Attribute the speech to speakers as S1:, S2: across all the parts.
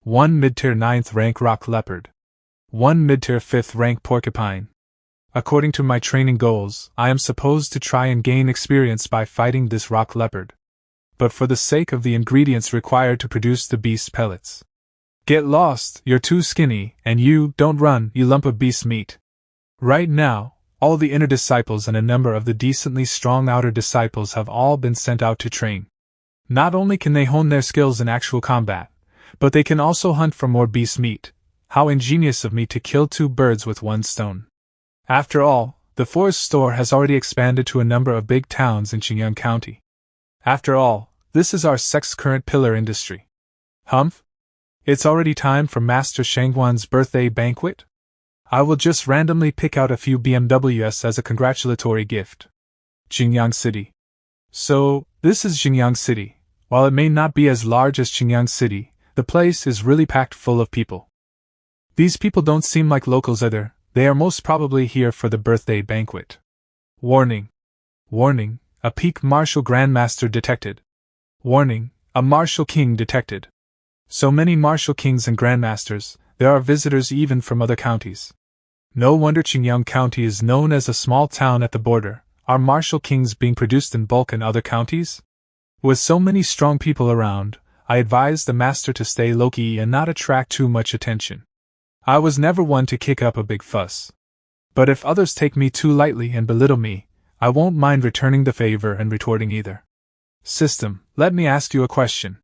S1: 1 mid-tier 9th rank rock leopard. 1 mid-tier 5th rank porcupine. According to my training goals, I am supposed to try and gain experience by fighting this rock leopard. But for the sake of the ingredients required to produce the beast pellets. Get lost, you're too skinny, and you, don't run, you lump of beast meat. Right now, all the inner disciples and a number of the decently strong outer disciples have all been sent out to train. Not only can they hone their skills in actual combat, but they can also hunt for more beast meat. How ingenious of me to kill 2 birds with 1 stone. After all, the forest store has already expanded to a number of big towns in Qingyang County. After all, this is our sect's current pillar industry. Humph? It's already time for Master Shangguan's birthday banquet? I will just randomly pick out a few BMWs as a congratulatory gift. Qingyang City. So, this is Qingyang City. While it may not be as large as Qingyang City, the place is really packed full of people. These people don't seem like locals either, they are most probably here for the birthday banquet. Warning. Warning, a peak martial grandmaster detected. Warning, a martial king detected. So many martial kings and grandmasters, there are visitors even from other counties. No wonder Qingyang County is known as a small town at the border. Are martial kings being produced in bulk in other counties? With so many strong people around, I advised the master to stay low-key and not attract too much attention. I was never one to kick up a big fuss. But if others take me too lightly and belittle me, I won't mind returning the favor and retorting either. System, let me ask you a question.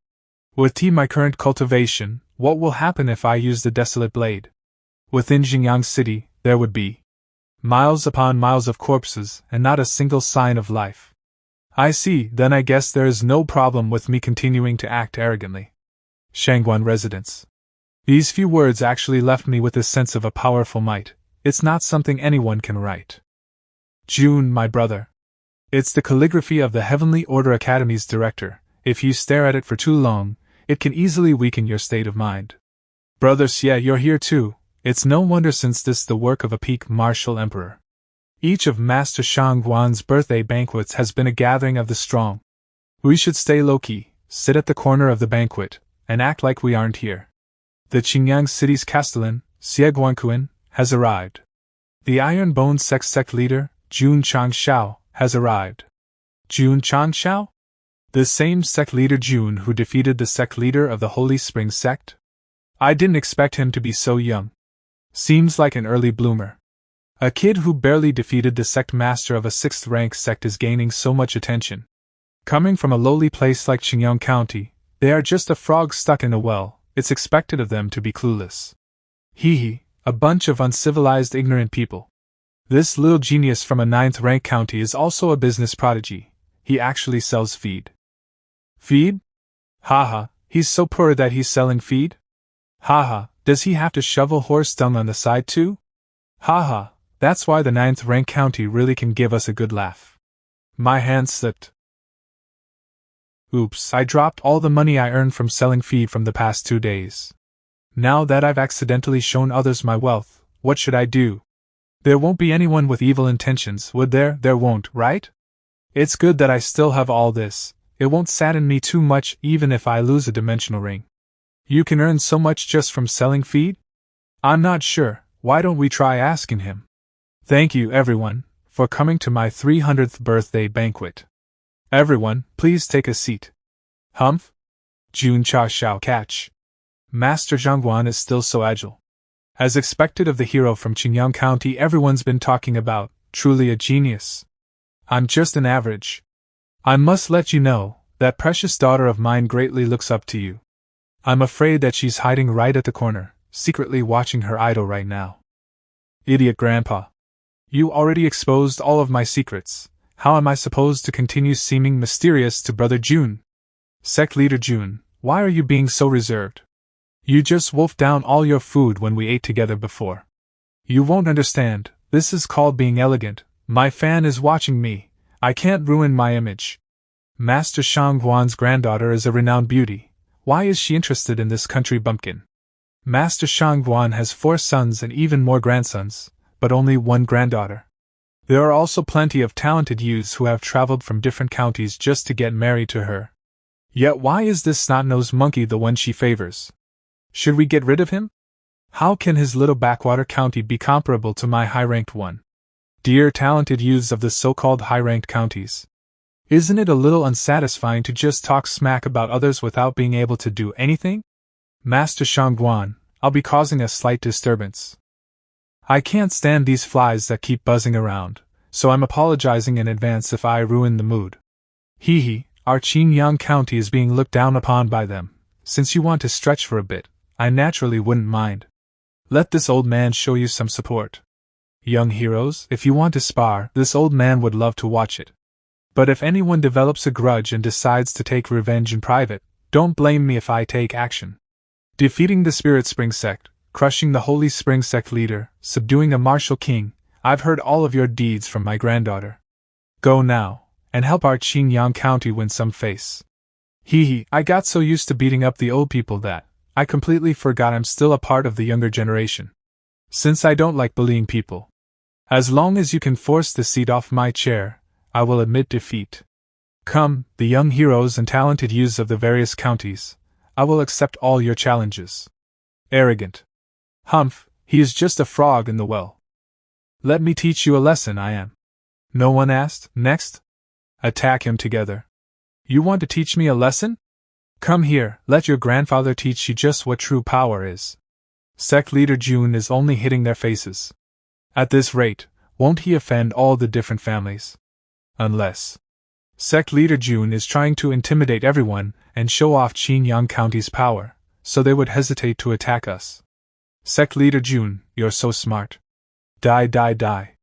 S1: With my current cultivation, what will happen if I use the desolate blade? Within Qingyang City, there would be miles upon miles of corpses and not a single sign of life. I see, then I guess there is no problem with me continuing to act arrogantly. Shangguan residence. These few words actually left me with a sense of a powerful might. It's not something anyone can write. June, my brother. It's the calligraphy of the Heavenly Order Academy's director. If you stare at it for too long, it can easily weaken your state of mind. Brother Xie, you're here too. It's no wonder since this is the work of a peak martial emperor. Each of Master Shangguan's birthday banquets has been a gathering of the strong. We should stay low-key, sit at the corner of the banquet, and act like we aren't here. The Qingyang City's Castellan, Xie Guanquan, has arrived. The Iron Bone Sect leader, Jun Changshao, has arrived. Jun Changshao? The same sect leader Jun who defeated the sect leader of the Holy Spring sect? I didn't expect him to be so young. Seems like an early bloomer. A kid who barely defeated the sect master of a 6th rank sect is gaining so much attention. Coming from a lowly place like Qingyang County, they are just a frog stuck in a well. It's expected of them to be clueless. Hee, a bunch of uncivilized ignorant people. This little genius from a 9th rank county is also a business prodigy. He actually sells feed. Feed? Haha, he's so poor that he's selling feed? Haha, does he have to shovel horse dung on the side too? Haha, that's why the 9th rank county really can give us a good laugh. My hand slipped. Oops, I dropped all the money I earned from selling feed from the past 2 days. Now that I've accidentally shown others my wealth, what should I do? There won't be anyone with evil intentions, would there? There won't, right? It's good that I still have all this. It won't sadden me too much even if I lose a dimensional ring. You can earn so much just from selling feed? I'm not sure, why don't we try asking him? Thank you, everyone, for coming to my 300th birthday banquet. Everyone, please take a seat. Humph? Jun Cha Shao catch. Master Zhangguan is still so agile. As expected of the hero from Qingyang County everyone's been talking about, truly a genius. I'm just an average. I must let you know, that precious daughter of mine greatly looks up to you. I'm afraid that she's hiding right at the corner, secretly watching her idol right now. Idiot Grandpa. You already exposed all of my secrets. How am I supposed to continue seeming mysterious to Brother Jun? Sect Leader Jun, why are you being so reserved? You just wolfed down all your food when we ate together before. You won't understand, this is called being elegant. My fan is watching me. I can't ruin my image. Master Shangguan's granddaughter is a renowned beauty. Why is she interested in this country bumpkin? Master Shangguan has 4 sons and even more grandsons, but only 1 granddaughter. There are also plenty of talented youths who have traveled from different counties just to get married to her. Yet why is this snot-nosed monkey the one she favors? Should we get rid of him? How can his little backwater county be comparable to my high-ranked one? Dear talented youths of the so-called high-ranked counties. Isn't it a little unsatisfying to just talk smack about others without being able to do anything? Master Shangguan, I'll be causing a slight disturbance. I can't stand these flies that keep buzzing around, so I'm apologizing in advance if I ruin the mood. Hee hee, our Qinyang County is being looked down upon by them. Since you want to stretch for a bit, I naturally wouldn't mind. Let this old man show you some support. Young heroes, if you want to spar, this old man would love to watch it. But if anyone develops a grudge and decides to take revenge in private, don't blame me if I take action. Defeating the Spirit Spring Sect, crushing the Holy Spring Sect leader, subduing a martial king, I've heard all of your deeds from my granddaughter. Go now, and help our Qinyang County win some face. Hee hee, I got so used to beating up the old people that I completely forgot I'm still a part of the younger generation. Since I don't like bullying people. As long as you can force the seat off my chair, I will admit defeat. Come, the young heroes and talented youths of the various counties, I will accept all your challenges. Arrogant. Humph, he is just a frog in the well. Let me teach you a lesson, I am. No one asked. Next? Attack him together. You want to teach me a lesson? Come here, let your grandfather teach you just what true power is. Sect leader June is only hitting their faces. At this rate, won't he offend all the different families? Unless Sect leader June is trying to intimidate everyone and show off Qinyang County's power, so they would hesitate to attack us. Sect leader June, you're so smart. Die die die.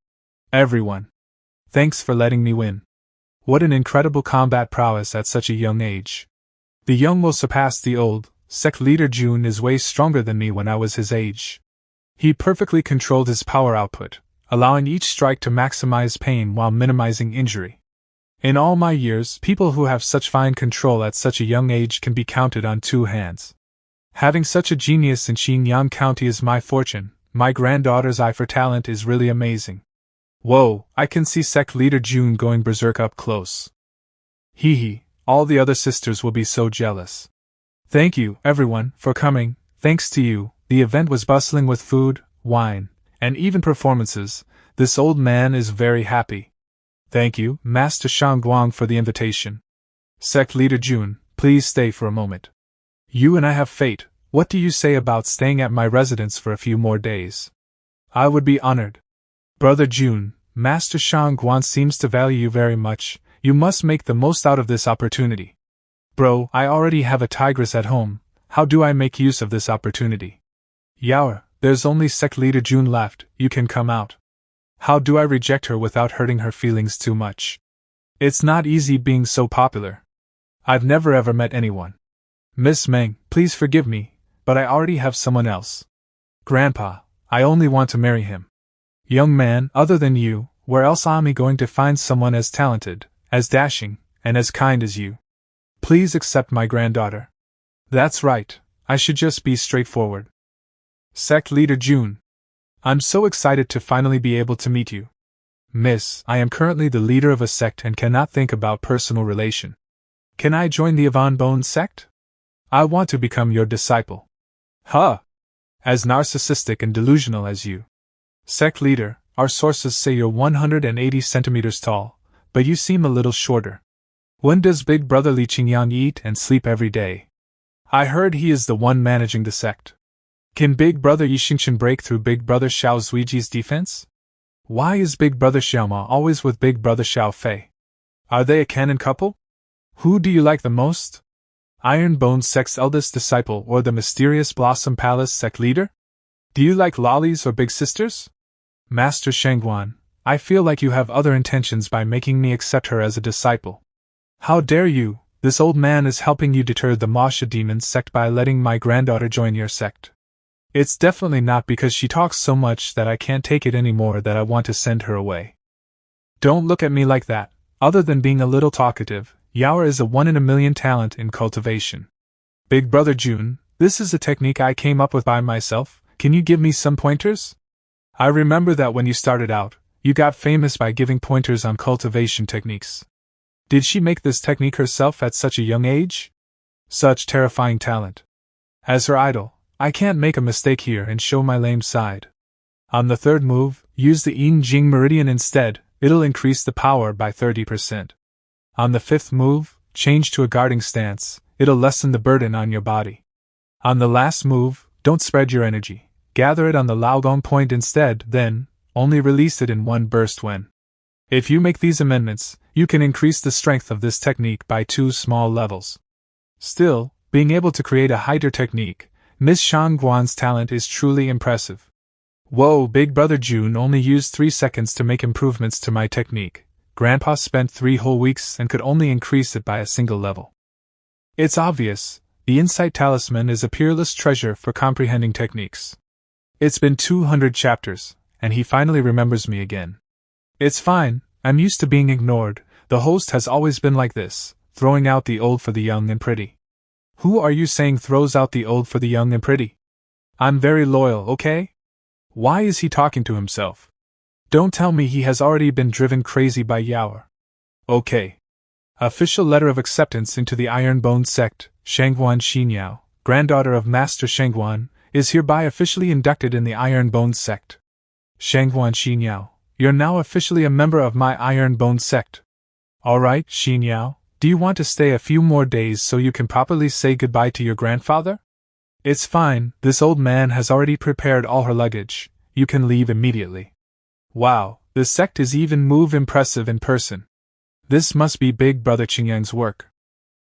S1: Everyone. Thanks for letting me win. What an incredible combat prowess at such a young age. The young will surpass the old. Sect leader June is way stronger than me when I was his age. He perfectly controlled his power output, allowing each strike to maximize pain while minimizing injury. In all my years, people who have such fine control at such a young age can be counted on two hands. Having such a genius in Qinyang County is my fortune. My granddaughter's eye for talent is really amazing. Whoa, I can see Sect leader June going berserk up close. Hee hee, all the other sisters will be so jealous. Thank you, everyone, for coming. Thanks to you, the event was bustling with food, wine, and even performances. This old man is very happy. Thank you, Master Shangguang, for the invitation. Sect leader June, please stay for a moment. You and I have fate. What do you say about staying at my residence for a few more days? I would be honored. Brother June, Master Shangguang seems to value you very much. You must make the most out of this opportunity. Bro, I already have a tigress at home. How do I make use of this opportunity? Yaoer, there's only Sect leader June left. You can come out. How do I reject her without hurting her feelings too much? It's not easy being so popular. I've never ever met anyone. Miss Meng, please forgive me, but I already have someone else. Grandpa, I only want to marry him. Young man, other than you, where else am I going to find someone as talented, as dashing, and as kind as you? Please accept my granddaughter. That's right, I should just be straightforward. Sect leader June. I'm so excited to finally be able to meet you. Miss, I am currently the leader of a sect and cannot think about personal relation. Can I join the Avon Bone sect? I want to become your disciple. Huh! As narcissistic and delusional as you. Sect leader, our sources say you're 180 centimeters tall, but you seem a little shorter. When does Big Brother Li Qingyan eat and sleep every day? I heard he is the one managing the sect. Can Big Brother Yi Xingchen break through Big Brother Xiao Zuiji's defense? Why is Big Brother Xiaoma always with Big Brother Xiao Fei? Are they a canon couple? Who do you like the most? Iron Bone Sect's eldest disciple or the mysterious Blossom Palace sect leader? Do you like lollies or big sisters? Master Shangguan, I feel like you have other intentions by making me accept her as a disciple. How dare you? This old man is helping you deter the Masha demon sect by letting my granddaughter join your sect. It's definitely not because she talks so much that I can't take it anymore that I want to send her away. Don't look at me like that. Other than being a little talkative, Yaoer is a 1 in a million talent in cultivation. Big Brother June, this is a technique I came up with by myself. Can you give me some pointers? I remember that when you started out, you got famous by giving pointers on cultivation techniques. Did she make this technique herself at such a young age? Such terrifying talent. As her idol, I can't make a mistake here and show my lame side. On the third move, use the Yin Jing Meridian instead, it'll increase the power by 30%. On the fifth move, change to a guarding stance, it'll lessen the burden on your body. On the last move, don't spread your energy, gather it on the Laogong point instead, then, only release it in one burst when. If you make these amendments, you can increase the strength of this technique by 2 small levels. Still, being able to create a hider technique, Ms. Shangguan's talent is truly impressive. Whoa, Big Brother June only used 3 seconds to make improvements to my technique. Grandpa spent 3 whole weeks and could only increase it by a single level. It's obvious, the Insight Talisman is a peerless treasure for comprehending techniques. It's been 200 chapters, and he finally remembers me again. It's fine, I'm used to being ignored, the host has always been like this, throwing out the old for the young and pretty. Who are you saying throws out the old for the young and pretty? I'm very loyal, okay? Why is he talking to himself? Don't tell me he has already been driven crazy by Yaoer. Okay. Official letter of acceptance into the Iron-Bone Sect, Shangguan Xinyao, granddaughter of Master Shangguan, is hereby officially inducted in the Iron-Bone Sect. Shangguan Xinyao, you're now officially a member of my Iron-Bone Sect. Alright, Xinyao, do you want to stay a few more days so you can properly say goodbye to your grandfather? It's fine, this old man has already prepared all her luggage, you can leave immediately. Wow, the sect is even more impressive in person. This must be Big Brother Qingyang's work.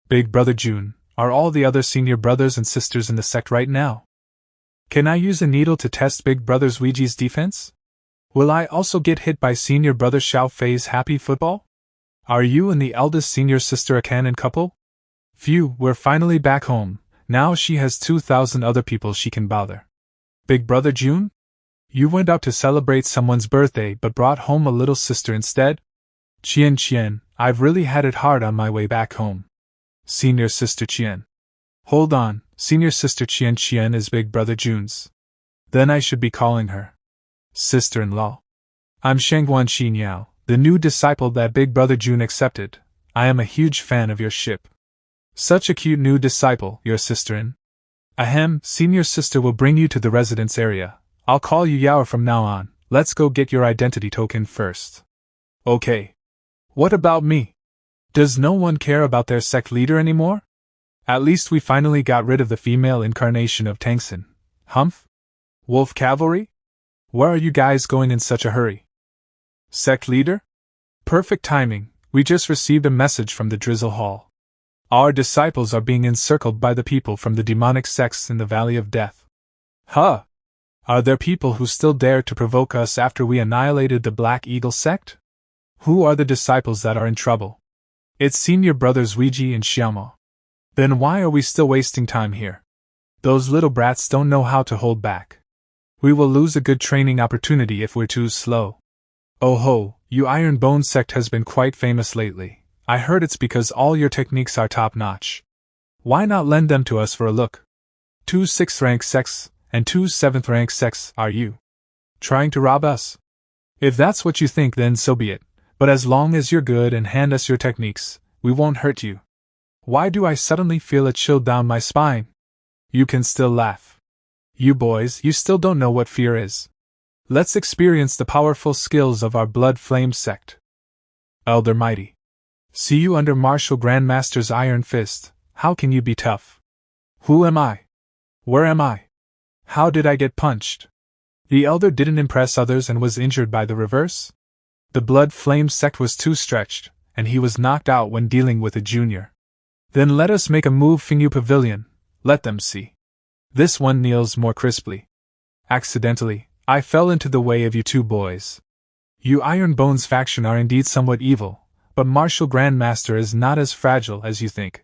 S1: Big Brother June, are all the other senior brothers and sisters in the sect right now? Can I use a needle to test Big Brother's Ouija's defense? Will I also get hit by senior brother Xiao Fei's happy football? Are you and the eldest senior sister a canon couple? Phew, we're finally back home, now she has 2,000 other people she can bother. Big Brother June? You went out to celebrate someone's birthday but brought home a little sister instead? Qian, I've really had it hard on my way back home. Senior Sister Qian. Hold on, Senior Sister Qian is Big Brother June's. Then I should be calling her sister-in-law. I'm Shangguan Xinyao, the new disciple that Big Brother June accepted. I am a huge fan of your ship. Such a cute new disciple, your sister-in. Ahem, senior sister will bring you to the residence area. I'll call you Yaoer from now on. Let's go get your identity token first. Okay. What about me? Does no one care about their sect leader anymore? At least we finally got rid of the female incarnation of Tangsen. Humph? Wolf Cavalry? Where are you guys going in such a hurry? Sect leader? Perfect timing, we just received a message from the Drizzle Hall. Our disciples are being encircled by the people from the demonic sects in the Valley of Death. Huh! Are there people who still dare to provoke us after we annihilated the Black Eagle sect? Who are the disciples that are in trouble? It's senior brothers Ouija and Xiaomo. Then why are we still wasting time here? Those little brats don't know how to hold back. We will lose a good training opportunity if we're too slow. Oh ho, you Iron Bone sect has been quite famous lately. I heard it's because all your techniques are top-notch. Why not lend them to us for a look? 2 6th rank sects and 2 7th rank sects, are you trying to rob us? If that's what you think, then so be it, but as long as you're good and hand us your techniques, we won't hurt you. Why do I suddenly feel a chill down my spine? You can still laugh. You boys, you still don't know what fear is. Let's experience the powerful skills of our Blood Flame sect. Elder Mighty. See you under Martial Grandmaster's Iron Fist, how can you be tough? Who am I? Where am I? How did I get punched? The Elder didn't impress others and was injured by the reverse? The Blood Flame sect was too stretched, and he was knocked out when dealing with a junior. Then let us make a move Fingyu Pavilion, let them see. This one kneels more crisply. Accidentally, I fell into the way of you two boys. You Iron Bones faction are indeed somewhat evil, but Martial Grandmaster is not as fragile as you think.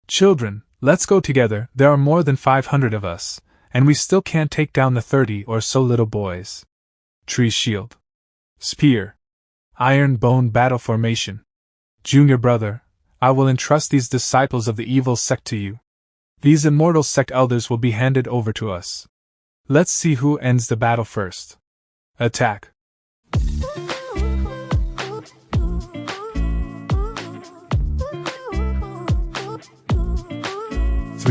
S1: Children, let's go together, there are more than 500 of us, and we still can't take down the 30 or so little boys. Tree Shield. Spear. Iron Bone Battle Formation. Junior brother, I will entrust these disciples of the evil sect to you. These immortal sect elders will be handed over to us. Let's see who ends the battle first. Attack.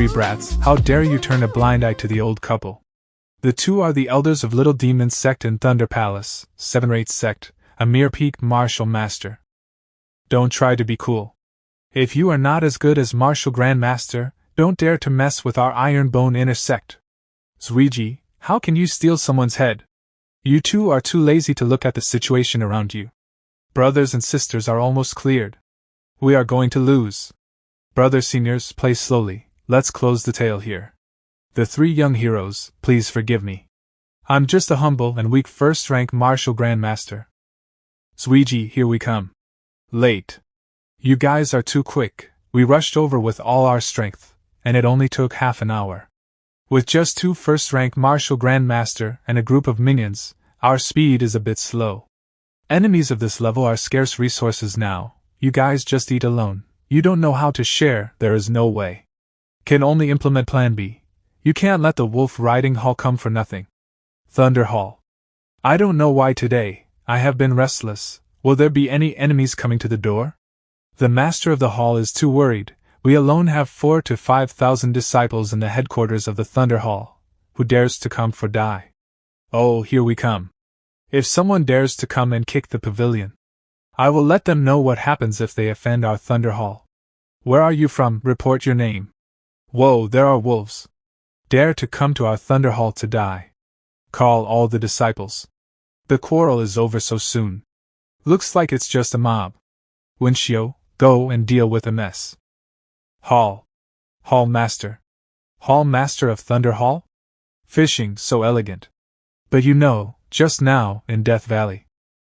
S1: angry brats, how dare you turn a blind eye to the old couple? The two are the elders of Little Demon Sect in Thunder Palace, 7th Sect, a mere peak martial master. Don't try to be cool. If you are not as good as Martial Grandmaster, don't dare to mess with our Ironbone inner sect. Zuiji, how can you steal someone's head? You two are too lazy to look at the situation around you. Brothers and sisters are almost cleared. We are going to lose. Brothers seniors, play slowly, let's close the tale here. The three young heroes, please forgive me. I'm just a humble and weak first-rank martial grandmaster. Zuiji, here we come. Late. You guys are too quick, we rushed over with all our strength, and it only took half an hour. With just 2 first-rank martial grandmaster and a group of minions, our speed is a bit slow. Enemies of this level are scarce resources now, you guys just eat alone, you don't know how to share, there is no way. Can only implement plan B. You can't let the wolf riding hall come for nothing. Thunder Hall. I don't know why today, I have been restless, will there be any enemies coming to the door? The master of the hall is too worried, we alone have 4,000 to 5,000 disciples in the headquarters of the Thunder Hall, who dares to come for die? Oh, here we come. If someone dares to come and kick the pavilion, I will let them know what happens if they offend our Thunder Hall. Where are you from? Report your name. Whoa, there are wolves. Dare to come to our Thunder Hall to die. Call all the disciples. The quarrel is over so soon. Looks like it's just a mob. Winshio, go and deal with the mess. Hall. Hall Master. Hall Master of Thunder Hall? Fishing, so elegant. But you know, just now, in Death Valley,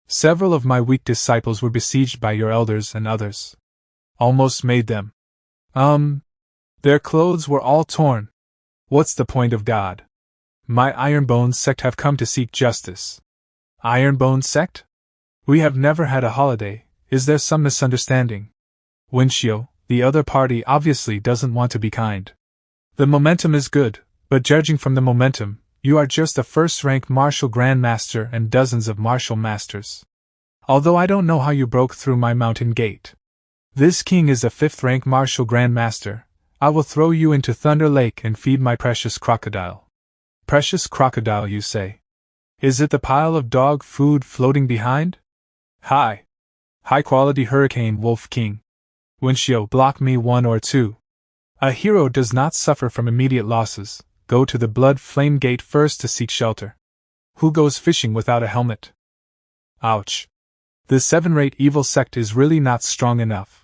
S1: several of my weak disciples were besieged by your elders and others. Almost made them. Their clothes were all torn. What's the point of God? My Ironbone Sect have come to seek justice. Ironbone Sect? We have never had a holiday, is there some misunderstanding? Winshio, the other party obviously doesn't want to be kind. The momentum is good, but judging from the momentum, you are just a first-rank martial grandmaster and dozens of martial masters. Although I don't know how you broke through my mountain gate. This king is a 5th-rank martial grandmaster. I will throw you into Thunder Lake and feed my precious crocodile. Precious crocodile, you say? Is it the pile of dog food floating behind? High-quality Hurricane Wolf King. Winshio, block me 1 or 2. A hero does not suffer from immediate losses. Go to the Blood Flame Gate first to seek shelter. Who goes fishing without a helmet? Ouch. The 7th evil sect is really not strong enough.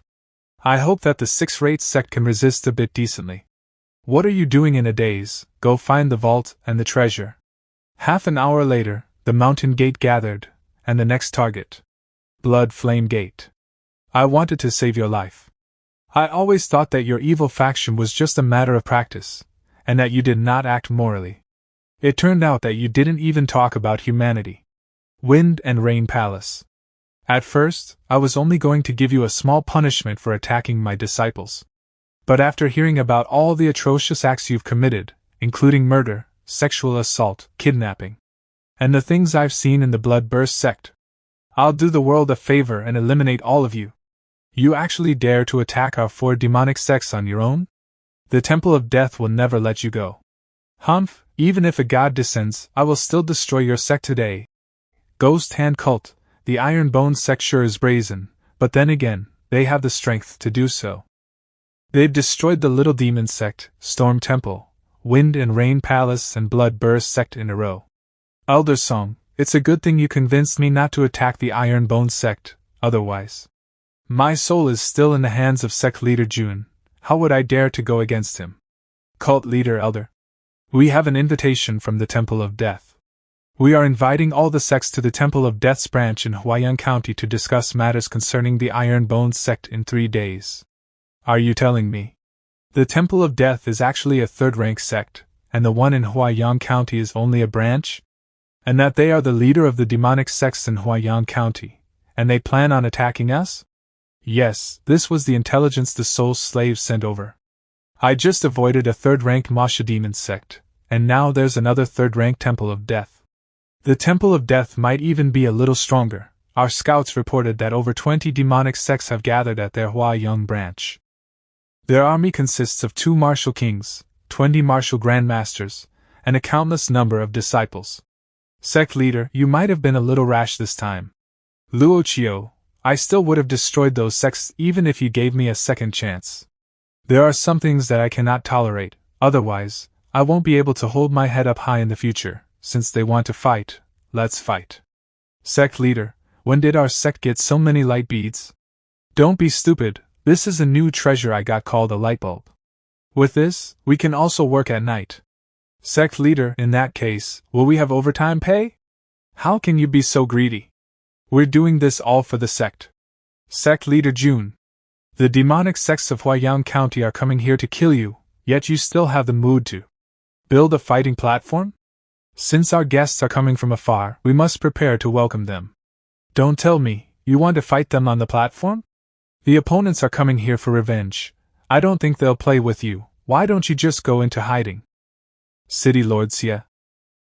S1: I hope that the 6th sect can resist a bit decently. What are you doing in a daze? Go find the vault and the treasure. Half an hour later, the mountain gate gathered, and the next target. Blood Flame Gate. I wanted to save your life. I always thought that your evil faction was just a matter of practice, and that you did not act morally. It turned out that you didn't even talk about humanity. Wind and Rain Palace. At first, I was only going to give you a small punishment for attacking my disciples. But after hearing about all the atrocious acts you've committed, including murder, sexual assault, kidnapping, and the things I've seen in the Bloodburst sect, I'll do the world a favor and eliminate all of you. You actually dare to attack our 4 demonic sects on your own? The Temple of Death will never let you go. Humph, even if a god descends, I will still destroy your sect today. Ghost Hand Cult, the Ironbone Sect sure is brazen, but then again, they have the strength to do so. They've destroyed the Little Demon Sect, Storm Temple, Wind and Rain Palace and Bloodburst Sect in a row. Elder Song, it's a good thing you convinced me not to attack the Ironbone Sect, otherwise. My soul is still in the hands of Sect Leader Jun. How would I dare to go against him? Cult Leader Elder. We have an invitation from the Temple of Death. We are inviting all the sects to the Temple of Death's branch in Huaiyang County to discuss matters concerning the Ironbone Sect in 3 days. Are you telling me? The Temple of Death is actually a 3rd-rank sect, and the one in Huaiyang County is only a branch? And that they are the leader of the demonic sects in Huaiyang County, and they plan on attacking us? Yes, this was the intelligence the Soul Slaves sent over. I just avoided a 3rd-rank Masha Demon sect, and now there's another 3rd-rank Temple of Death. The Temple of Death might even be a little stronger. Our scouts reported that over 20 demonic sects have gathered at their Huaiyang branch. Their army consists of 2 martial kings, 20 martial grandmasters, and a countless number of disciples. Sect leader, you might have been a little rash this time. Luo Chio, I still would have destroyed those sects even if you gave me a second chance. There are some things that I cannot tolerate, otherwise, I won't be able to hold my head up high in the future. Since they want to fight, let's fight. Sect leader, when did our sect get so many light beads? Don't be stupid, this is a new treasure I got called a light bulb. With this, we can also work at night. Sect leader, in that case, will we have overtime pay? How can you be so greedy? We're doing this all for the sect. Sect leader June. The demonic sects of Huaiyang County are coming here to kill you, yet you still have the mood to build a fighting platform? Since our guests are coming from afar, we must prepare to welcome them. Don't tell me, you want to fight them on the platform? The opponents are coming here for revenge. I don't think they'll play with you. Why don't you just go into hiding? City Lord Xie.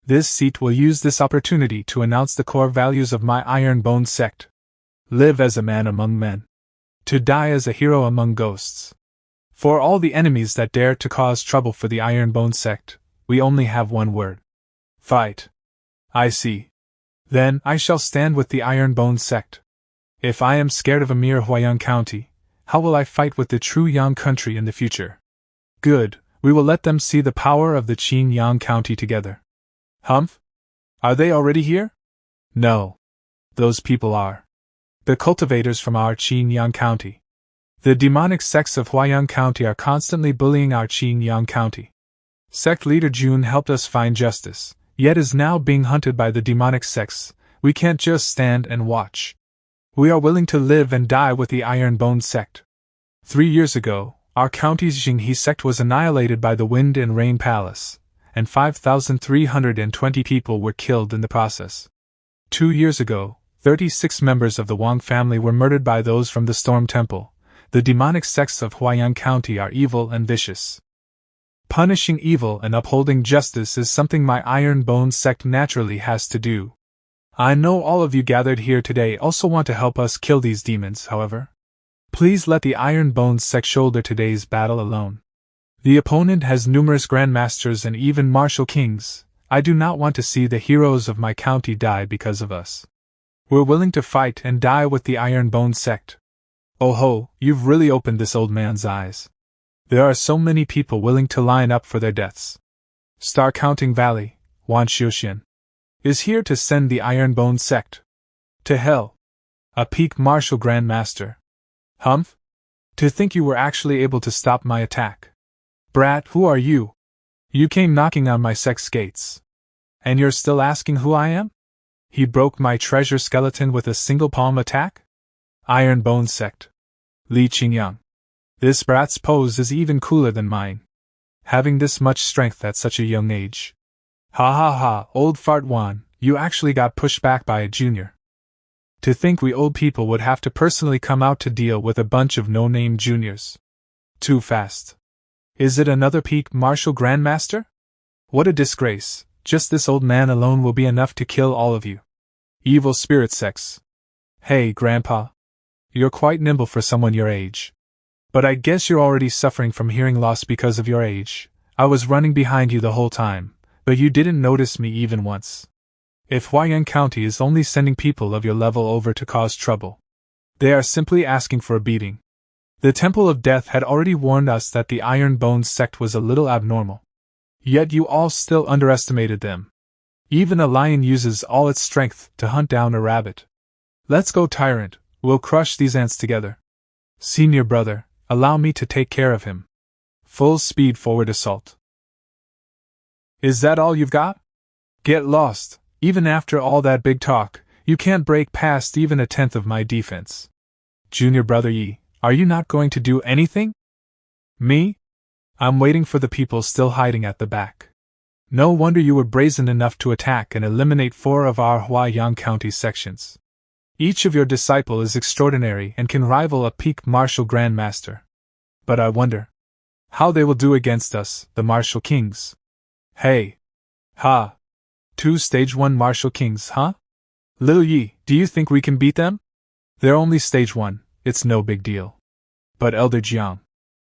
S1: This seat will use this opportunity to announce the core values of my Iron Bone sect. Live as a man among men. To die as a hero among ghosts. For all the enemies that dare to cause trouble for the Iron Bone sect, we only have one word. Fight. I see. Then I shall stand with the Iron Bone sect. If I am scared of a mere Huaiyang County, how will I fight with the true Yang country in the future? Good, we will let them see the power of the Qin Yang County together. Humph? Are they already here? No. Those people are the cultivators from our Qin Yang County. The demonic sects of Huaiyang County are constantly bullying our Qin Yang County. Sect leader June helped us find justice, yet is now being hunted by the demonic sects. We can't just stand and watch. We are willing to live and die with the Iron Bone sect. 3 years ago, our county's Jinghe sect was annihilated by the Wind and Rain Palace, and 5,320 people were killed in the process. 2 years ago, 36 members of the Wang family were murdered by those from the Storm Temple. The demonic sects of Huaiyang County are evil and vicious. Punishing evil and upholding justice is something my Iron Bone sect naturally has to do. I know all of you gathered here today also want to help us kill these demons, however. Please let the Iron Bone sect shoulder today's battle alone. The opponent has numerous grandmasters and even martial kings. I do not want to see the heroes of my county die because of us. We're willing to fight and die with the Iron Bone sect. Oh ho, you've really opened this old man's eyes. There are so many people willing to line up for their deaths. Star Counting Valley, Wan Xiuxian, is here to send the Iron Bone sect to hell. A peak martial grandmaster. Humph? To think you were actually able to stop my attack. Brat, who are you? You came knocking on my sect's gates. And you're still asking who I am? He broke my treasure skeleton with a single palm attack? Iron Bone sect. Li Qingyang. This brat's pose is even cooler than mine. Having this much strength at such a young age. Ha ha ha, old fart Wan, you actually got pushed back by a junior. To think we old people would have to personally come out to deal with a bunch of no-name juniors. Too fast. Is it another peak martial grandmaster? What a disgrace, just this old man alone will be enough to kill all of you. Evil spirit sects. Hey, Grandpa. You're quite nimble for someone your age. But I guess you're already suffering from hearing loss because of your age. I was running behind you the whole time, but you didn't notice me even once. If Huaiyang County is only sending people of your level over to cause trouble, they are simply asking for a beating. The Temple of Death had already warned us that the Iron Bone sect was a little abnormal. Yet you all still underestimated them. Even a lion uses all its strength to hunt down a rabbit. Let's go, tyrant, we'll crush these ants together. Senior brother, allow me to take care of him. Full speed forward assault. Is that all you've got? Get lost, even after all that big talk, you can't break past even a tenth of my defense. Junior brother Yi, are you not going to do anything? Me? I'm waiting for the people still hiding at the back. No wonder you were brazen enough to attack and eliminate 4 of our Huaiyang County sections. Each of your disciple is extraordinary and can rival a peak martial grandmaster. But I wonder how they will do against us, the martial kings. Hey! Ha! 2 stage 1 martial kings, huh? Lil Yi, do you think we can beat them? They're only stage 1, it's no big deal. But Elder Jiang,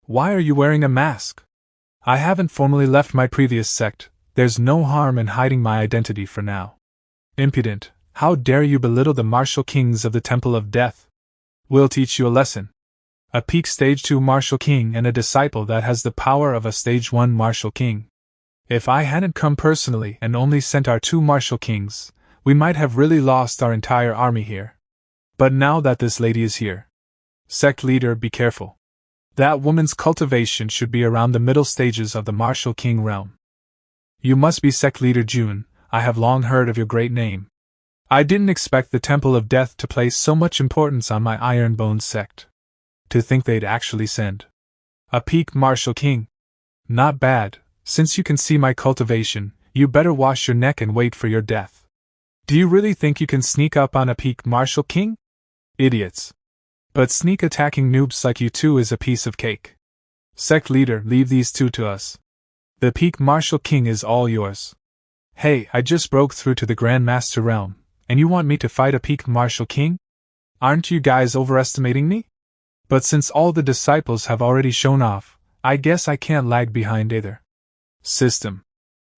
S1: Why are you wearing a mask? I haven't formally left my previous sect, there's no harm in hiding my identity for now. Impudent, how dare you belittle the martial kings of the Temple of Death? We'll teach you a lesson. A peak stage 2 martial king and a disciple that has the power of a stage 1 martial king. If I hadn't come personally and only sent our 2 martial kings, we might have really lost our entire army here. But now that this lady is here. Sect leader, be careful. That woman's cultivation should be around the middle stages of the martial king realm. You must be sect leader June, I have long heard of your great name. I didn't expect the Temple of Death to place so much importance on my Iron Bones sect. To think they'd actually send a peak martial king. Not bad, since you can see my cultivation, you better wash your neck and wait for your death. Do you really think you can sneak up on a peak martial king? Idiots. But sneak attacking noobs like you two is a piece of cake. Sect leader, leave these two to us. The peak martial king is all yours. Hey, I just broke through to the Grand Master realm, and you want me to fight a peak martial king? Aren't you guys overestimating me? But since all the disciples have already shown off, I guess I can't lag behind either. System.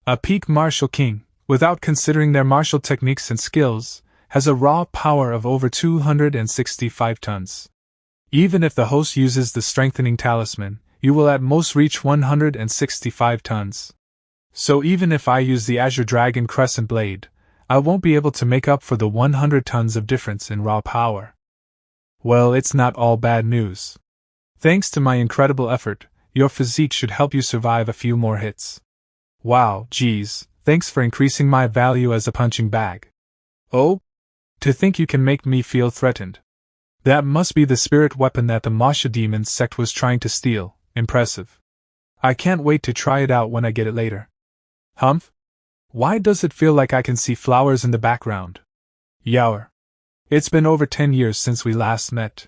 S1: A peak martial king, without considering their martial techniques and skills, has a raw power of over 265 tons. Even if the host uses the strengthening talisman, you will at most reach 165 tons. So even if I use the Azure Dragon Crescent Blade, I won't be able to make up for the 100 tons of difference in raw power. Well, it's not all bad news. Thanks to my incredible effort, your physique should help you survive a few more hits. Wow, geez, thanks for increasing my value as a punching bag. Oh? To think you can make me feel threatened. That must be the spirit weapon that the Masha Demon sect was trying to steal. Impressive. I can't wait to try it out when I get it later. Humph? Why does it feel like I can see flowers in the background? Yower. It's been over 10 years since we last met.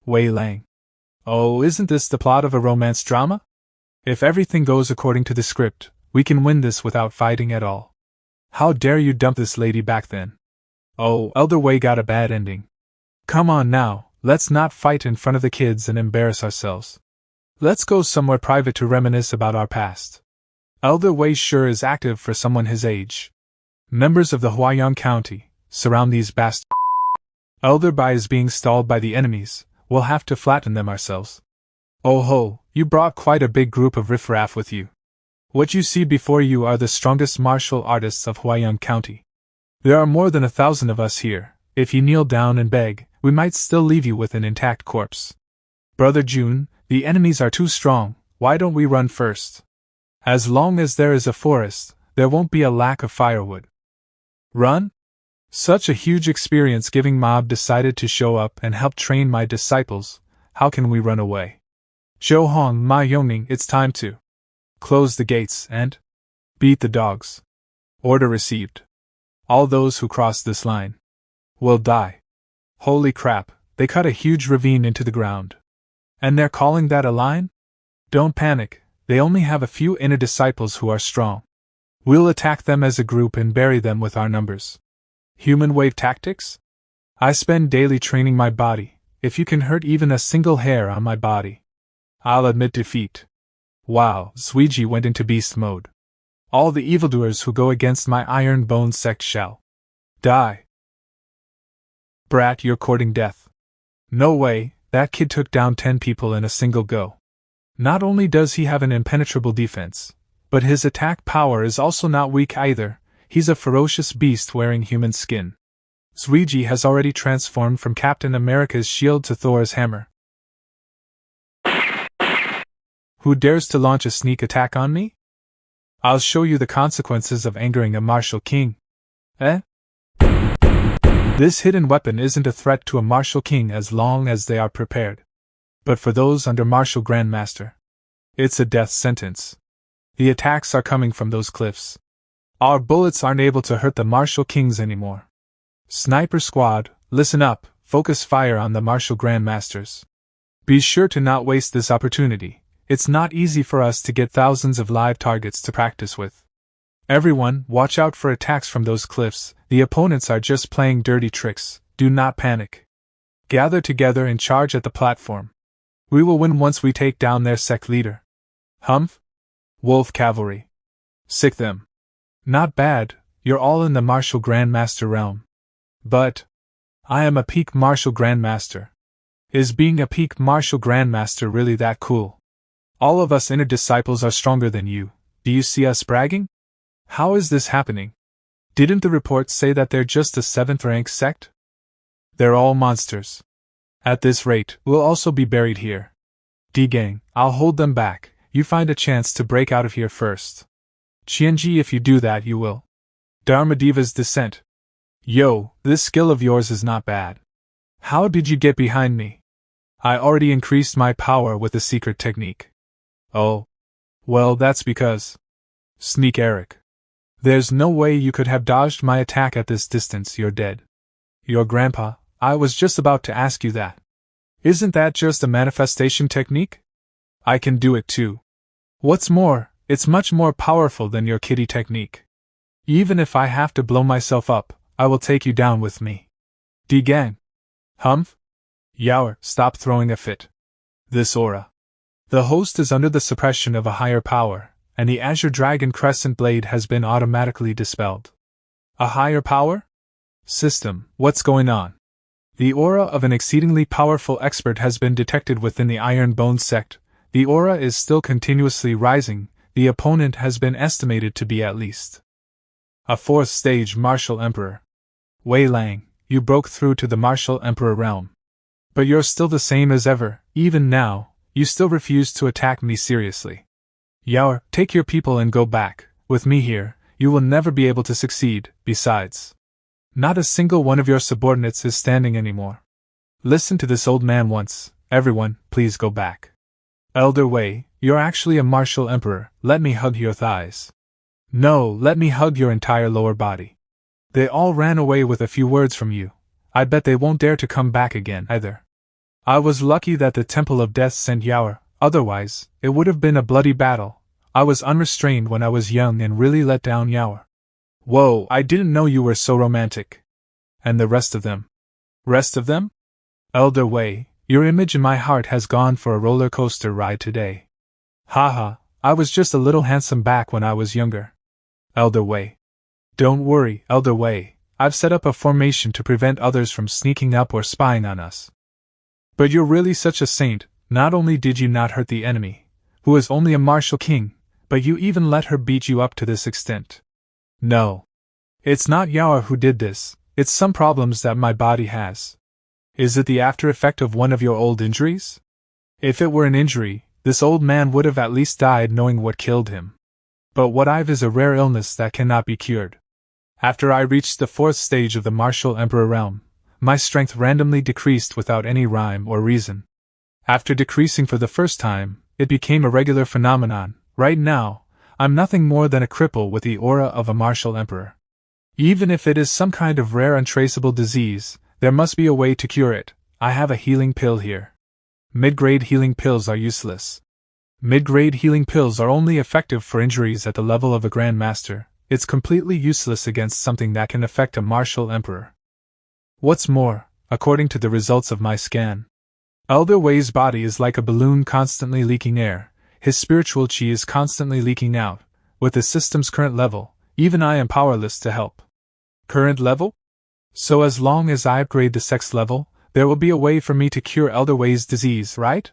S1: Wei Lang. Oh, isn't this the plot of a romance drama? If everything goes according to the script, we can win this without fighting at all. How dare you dump this lady back then? Oh, Elder Wei got a bad ending. Come on now, let's not fight in front of the kids and embarrass ourselves. Let's go somewhere private to reminisce about our past. Elder Wei sure is active for someone his age. Members of the Huaiyang County, surround these bastards. Elder Bai is being stalled by the enemies, we'll have to flatten them ourselves. Oh ho, you brought quite a big group of riffraff with you. What you see before you are the strongest martial artists of Huaiyang County. There are more than 1,000 of us here. If you kneel down and beg, we might still leave you with an intact corpse. Brother June, the enemies are too strong, why don't we run first? As long as there is a forest, there won't be a lack of firewood. Run? Such a huge experience-giving mob decided to show up and help train my disciples, how can we run away? Zhou Hong Ma Yongning, it's time to close the gates and beat the dogs. Order received. All those who cross this line will die. Holy crap, they cut a huge ravine into the ground. And they're calling that a line? Don't panic, they only have a few inner disciples who are strong. We'll attack them as a group and bury them with our numbers. Human wave tactics? I spend daily training my body, if you can hurt even a single hair on my body, I'll admit defeat. Wow, Zuiji went into beast mode. All the evildoers who go against my Iron Bone sect shall die. Brat, you're courting death. No way, that kid took down 10 people in a single go. Not only does he have an impenetrable defense, but his attack power is also not weak either. He's a ferocious beast wearing human skin. Zuiji has already transformed from Captain America's shield to Thor's hammer. Who dares to launch a sneak attack on me? I'll show you the consequences of angering a martial king. Eh? This hidden weapon isn't a threat to a martial king as long as they are prepared. But for those under martial grandmaster, it's a death sentence. The attacks are coming from those cliffs. Our bullets aren't able to hurt the martial kings anymore. Sniper squad, listen up, focus fire on the martial grandmasters. Be sure to not waste this opportunity. It's not easy for us to get thousands of live targets to practice with. Everyone, watch out for attacks from those cliffs. The opponents are just playing dirty tricks. Do not panic. Gather together and charge at the platform. We will win once we take down their sect leader. Humph? Wolf cavalry. Sick them. Not bad, you're all in the martial grandmaster realm. But I am a peak martial grandmaster. Is being a peak martial grandmaster really that cool? All of us inner disciples are stronger than you. Do you see us bragging? How is this happening? Didn't the reports say that they're just a 7th rank sect? They're all monsters. At this rate, we'll also be buried here. D-gang, I'll hold them back. You find a chance to break out of here first. Qianji, if you do that, you will. Dharmadiva's descent. Yo, this skill of yours is not bad. How did you get behind me? I already increased my power with the secret technique. Oh. Well, that's because. Sneak Eric. There's no way you could have dodged my attack at this distance, you're dead. Your grandpa, I was just about to ask you that. Isn't that just a manifestation technique? I can do it too. What's more, it's much more powerful than your kitty technique. Even if I have to blow myself up, I will take you down with me. D-gang. Humph? Yower, stop throwing a fit. This aura. The host is under the suppression of a higher power, and the Azure Dragon Crescent Blade has been automatically dispelled. A higher power? System, what's going on? The aura of an exceedingly powerful expert has been detected within the Iron Bone sect. The aura is still continuously rising. The opponent has been estimated to be at least a 4th stage Martial Emperor. Wei Lang, you broke through to the Martial Emperor realm. But you're still the same as ever. Even now, you still refuse to attack me seriously. Yower, take your people and go back. With me here, you will never be able to succeed. Besides, not a single one of your subordinates is standing anymore. Listen to this old man once. Everyone, please go back. Elder Wei, you're actually a martial emperor. Let me hug your thighs. No, let me hug your entire lower body. They all ran away with a few words from you. I bet they won't dare to come back again either. I was lucky that the Temple of Death sent Yower, otherwise, it would have been a bloody battle. I was unrestrained when I was young and really let down Yower. Whoa, I didn't know you were so romantic. And the rest of them? Rest of them? Elder Wei, your image in my heart has gone for a roller coaster ride today. Haha, I was just a little handsome back when I was younger. Elder Wei. Don't worry, Elder Wei, I've set up a formation to prevent others from sneaking up or spying on us. But you're really such a saint. Not only did you not hurt the enemy, who is only a martial king, but you even let her beat you up to this extent. No. It's not Yower who did this, it's some problems that my body has. Is it the after effect of one of your old injuries? If it were an injury, this old man would have at least died knowing what killed him. But what I've is a rare illness that cannot be cured. After I reached the 4th stage of the Martial Emperor realm, my strength randomly decreased without any rhyme or reason. After decreasing for the first time, it became a regular phenomenon. Right now, I'm nothing more than a cripple with the aura of a martial emperor. Even if it is some kind of rare untraceable disease, there must be a way to cure it. I have a healing pill here. Mid-grade healing pills are useless. Mid-grade healing pills are only effective for injuries at the level of a grandmaster. It's completely useless against something that can affect a martial emperor. What's more, according to the results of my scan, Elder Wei's body is like a balloon constantly leaking air. His spiritual chi is constantly leaking out. With the system's current level, even I am powerless to help. Current level? So as long as I upgrade the sex level, there will be a way for me to cure Elder Wei's disease, right?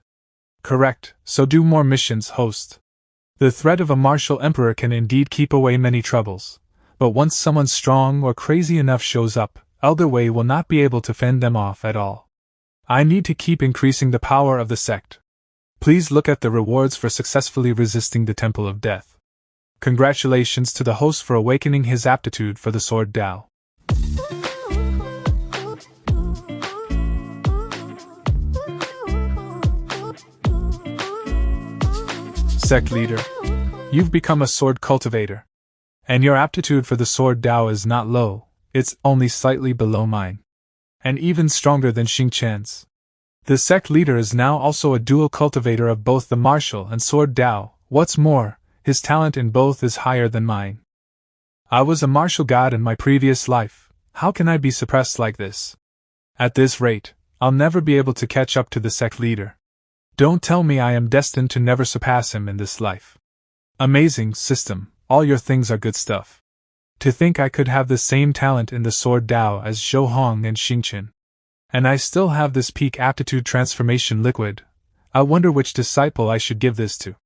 S1: Correct, so do more missions, host. The threat of a martial emperor can indeed keep away many troubles, but once someone strong or crazy enough shows up, Elder Wei will not be able to fend them off at all. I need to keep increasing the power of the sect. Please look at the rewards for successfully resisting the Temple of Death. Congratulations to the host for awakening his aptitude for the Sword Tao. Sect leader, you've become a sword cultivator. And your aptitude for the Sword Tao is not low, it's only slightly below mine. And even stronger than Xing Chan's. The sect leader is now also a dual cultivator of both the martial and Sword Tao. What's more, his talent in both is higher than mine. I was a martial god in my previous life. How can I be suppressed like this? At this rate, I'll never be able to catch up to the sect leader. Don't tell me I am destined to never surpass him in this life. Amazing system, all your things are good stuff. To think I could have the same talent in the sword Dao as Zhou Hong and Xingqian. And I still have this peak aptitude transformation liquid. I wonder which disciple I should give this to.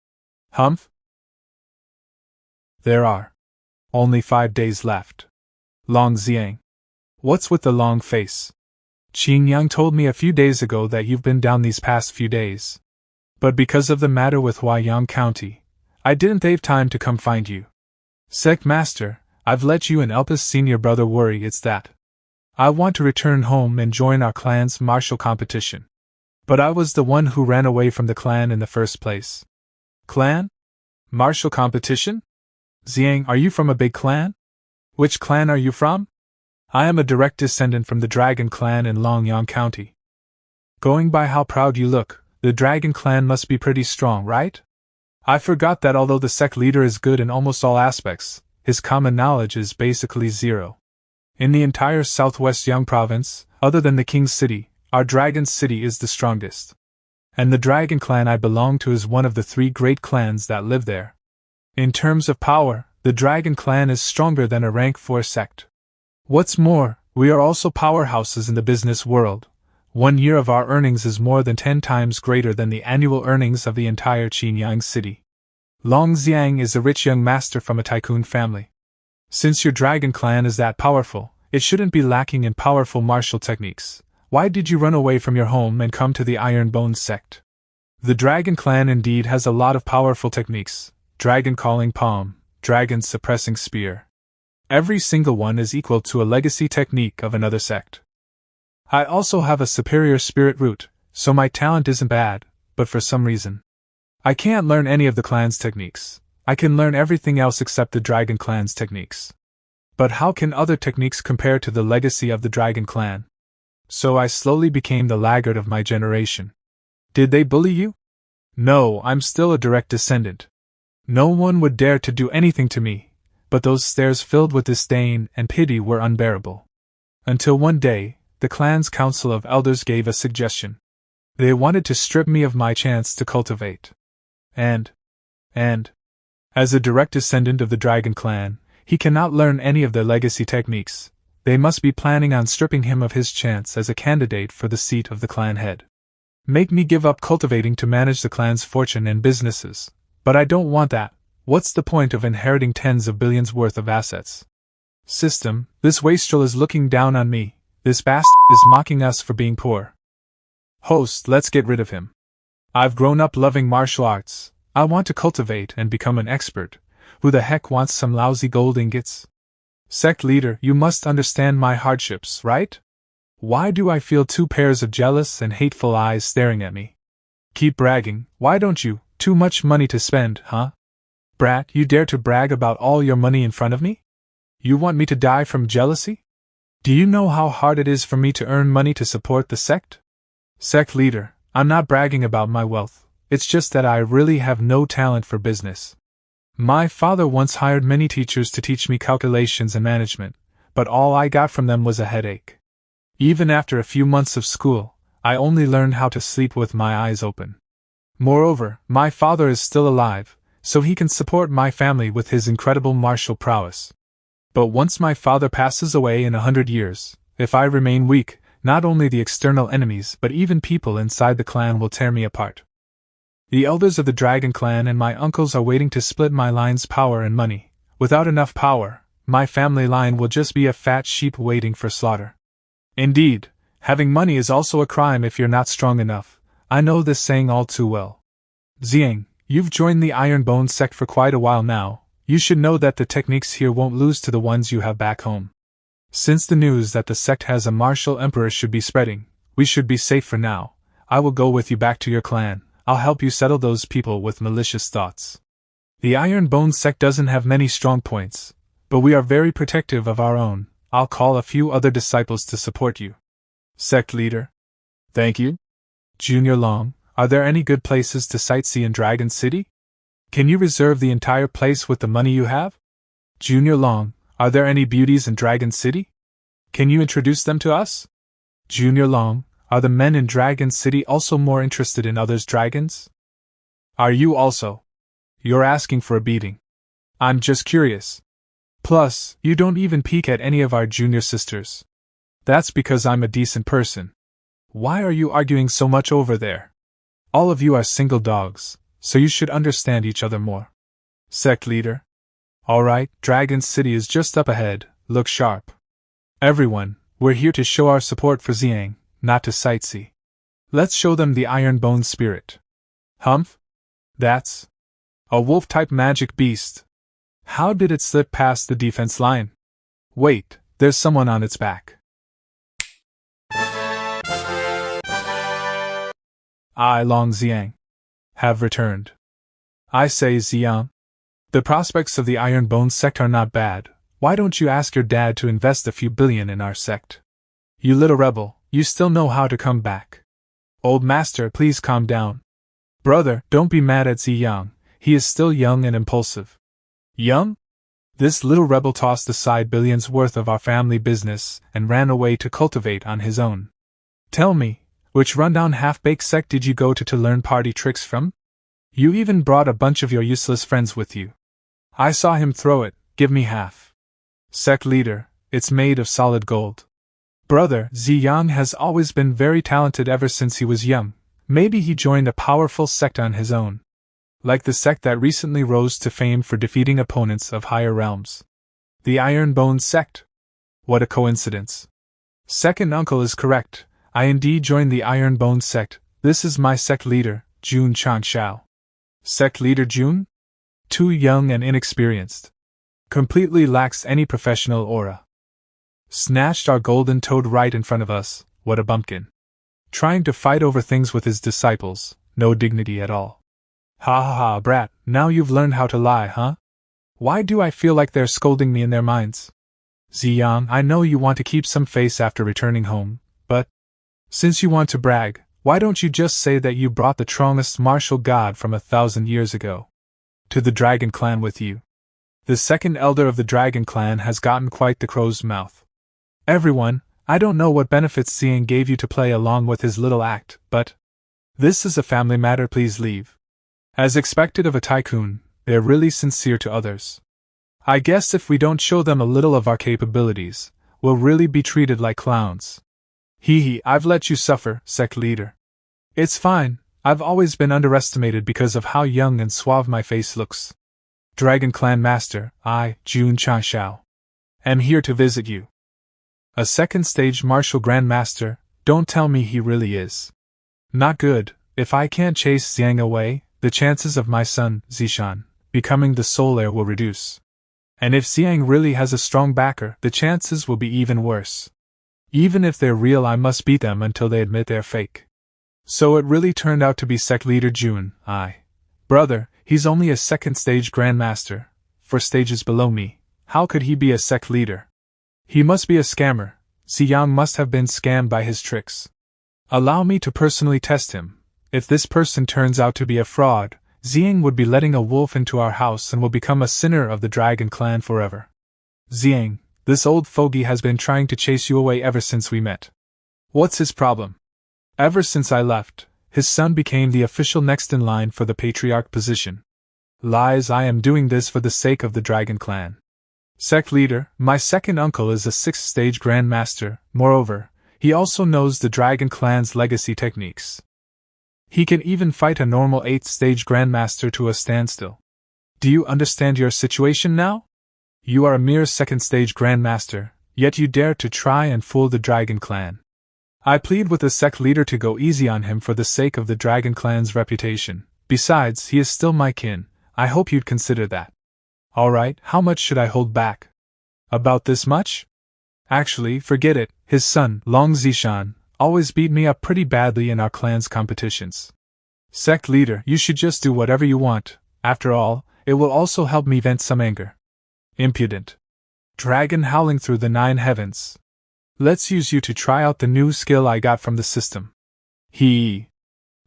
S1: Humph? There are only 5 days left. Long Xiang. What's with the long face? Qing Yang told me a few days ago that you've been down these past few days. But because of the matter with Huaiyang County, I didn't have time to come find you. Sect Master, I've let you and Elpa's senior brother worry, it's that. I want to return home and join our clan's martial competition. But I was the one who ran away from the clan in the first place. Clan? Martial competition? Xiang, are you from a big clan? Which clan are you from? I am a direct descendant from the Dragon Clan in Longyang County. Going by how proud you look, the Dragon Clan must be pretty strong, right? I forgot that although the sect leader is good in almost all aspects, his common knowledge is basically zero. In the entire southwest Yang province, other than the King's City, our Dragon City is the strongest. And the Dragon Clan I belong to is one of the 3 great clans that live there. In terms of power, the Dragon Clan is stronger than a rank 4 sect. What's more, we are also powerhouses in the business world. 1 year of our earnings is more than 10 times greater than the annual earnings of the entire Qinyang city. Long Xiang is a rich young master from a tycoon family. Since your Dragon Clan is that powerful, it shouldn't be lacking in powerful martial techniques. Why did you run away from your home and come to the Iron Bone sect? The Dragon Clan indeed has a lot of powerful techniques. Dragon Calling Palm, Dragon Suppressing Spear. Every single one is equal to a legacy technique of another sect. I also have a superior spirit root, so my talent isn't bad, but for some reason, I can't learn any of the clan's techniques. I can learn everything else except the Dragon Clan's techniques. But how can other techniques compare to the legacy of the Dragon Clan? So I slowly became the laggard of my generation. Did they bully you? No, I'm still a direct descendant. No one would dare to do anything to me. But those stares filled with disdain and pity were unbearable. Until one day, the clan's council of elders gave a suggestion. They wanted to strip me of my chance to cultivate. And, as a direct descendant of the Dragon Clan, he cannot learn any of their legacy techniques. They must be planning on stripping him of his chance as a candidate for the seat of the clan head. Make me give up cultivating to manage the clan's fortune and businesses. But I don't want that. What's the point of inheriting tens of billions worth of assets? System, this wastrel is looking down on me. This bastard is mocking us for being poor. Host, let's get rid of him. I've grown up loving martial arts. I want to cultivate and become an expert. Who the heck wants some lousy gold ingots? Sect leader, you must understand my hardships, right? Why do I feel 2 pairs of jealous and hateful eyes staring at me? Keep bragging, why don't you? Too much money to spend, huh? Brat, you dare to brag about all your money in front of me? You want me to die from jealousy? Do you know how hard it is for me to earn money to support the sect? Sect leader, I'm not bragging about my wealth, it's just that I really have no talent for business. My father once hired many teachers to teach me calculations and management, but all I got from them was a headache. Even after a few months of school, I only learned how to sleep with my eyes open. Moreover, my father is still alive, so he can support my family with his incredible martial prowess. But once my father passes away in 100 years, if I remain weak, not only the external enemies but even people inside the clan will tear me apart. The elders of the Dragon Clan and my uncles are waiting to split my line's power and money. Without enough power, my family line will just be a fat sheep waiting for slaughter. Indeed, having money is also a crime if you're not strong enough. I know this saying all too well. Xiang, you've joined the Iron Bone sect for quite a while now. You should know that the techniques here won't lose to the ones you have back home. Since the news that the sect has a martial emperor should be spreading, we should be safe for now. I will go with you back to your clan. I'll help you settle those people with malicious thoughts. The Iron Bone sect doesn't have many strong points, but we are very protective of our own. I'll call a few other disciples to support you. Sect leader. Thank you. Junior Long, are there any good places to sightsee in Dragon City? Can you reserve the entire place with the money you have? Junior Long, are there any beauties in Dragon City? Can you introduce them to us? Junior Long, Are the men in Dragon City also more interested in others' dragons? Are you also? You're asking for a beating. I'm just curious. Plus, you don't even peek at any of our junior sisters. That's because I'm a decent person. Why are you arguing so much over there? All of you are single dogs, so you should understand each other more. Sect leader. Alright, Dragon City is just up ahead, look sharp. Everyone, we're here to show our support for Xiang, not to sightsee. Let's show them the Iron Bone spirit. Humph? That's a wolf-type magic beast. How did it slip past the defense line? Wait, there's someone on its back. I, Long Xiang, have returned. I say, Xiang, the prospects of the Iron Bone sect are not bad. Why don't you ask your dad to invest a few billion in our sect? You little rebel, you still know how to come back. Old master, please calm down. Brother, don't be mad at Xiang, he is still young and impulsive. Young? This little rebel tossed aside billions worth of our family business and ran away to cultivate on his own. Tell me, which rundown half-baked sect did you go to learn party tricks from? You even brought a bunch of your useless friends with you. I saw him throw it, give me half. Sect leader, it's made of solid gold. Brother, Xiang has always been very talented ever since he was young. Maybe he joined a powerful sect on his own. Like the sect that recently rose to fame for defeating opponents of higher realms. The Iron Bone sect. What a coincidence. Second uncle is correct. I indeed joined the Iron Bone sect. This is my sect leader, Jun Changshao. Sect leader Jun? Too young and inexperienced. Completely lacks any professional aura. Snatched our golden toad right in front of us, what a bumpkin. Trying to fight over things with his disciples, no dignity at all. Ha ha ha, brat, now you've learned how to lie, huh? Why do I feel like they're scolding me in their minds? Xiang, I know you want to keep some face after returning home, but since you want to brag, why don't you just say that you brought the strongest martial god from 1,000 years ago to the Dragon Clan with you? The second elder of the Dragon Clan has gotten quite the crow's mouth. Everyone, I don't know what benefits Xiang gave you to play along with his little act, but this is a family matter, please leave. As expected of a tycoon, they're really sincere to others. I guess if we don't show them a little of our capabilities, we'll really be treated like clowns. Hee hee, I've let you suffer, sect leader. It's fine, I've always been underestimated because of how young and suave my face looks. Dragon Clan Master, I, Jun Changshao, am here to visit you. A second stage martial grandmaster, don't tell me he really is. Not good. If I can't chase Xiang away, the chances of my son, Zishan, becoming the sole heir will reduce. And if Xiang really has a strong backer, the chances will be even worse. Even if they're real, I must beat them until they admit they're fake. So it really turned out to be sect leader Jun, Brother, he's only a second stage grandmaster, 4 stages below me. How could he be a sect leader? He must be a scammer. Xiang must have been scammed by his tricks. Allow me to personally test him. If this person turns out to be a fraud, Xiang would be letting a wolf into our house and will become a sinner of the Dragon Clan forever. Xiang, this old fogey has been trying to chase you away ever since we met. What's his problem? Ever since I left, his son became the official next in line for the patriarch position. Lies, I am doing this for the sake of the Dragon Clan. Sect leader, my second uncle is a 6th stage grandmaster. Moreover, he also knows the Dragon Clan's legacy techniques. He can even fight a normal 8th stage grandmaster to a standstill. Do you understand your situation now? You are a mere 2nd stage grandmaster, yet you dare to try and fool the Dragon Clan. I plead with the sect leader to go easy on him for the sake of the Dragon Clan's reputation. Besides, he is still my kin. I hope you'd consider that. Alright, how much should I hold back? About this much? Actually, forget it. His son, Long Zishan, always beat me up pretty badly in our clan's competitions. Sect leader, you should just do whatever you want. After all, it will also help me vent some anger. Impudent. Dragon howling through the 9 heavens. Let's use you to try out the new skill I got from the system.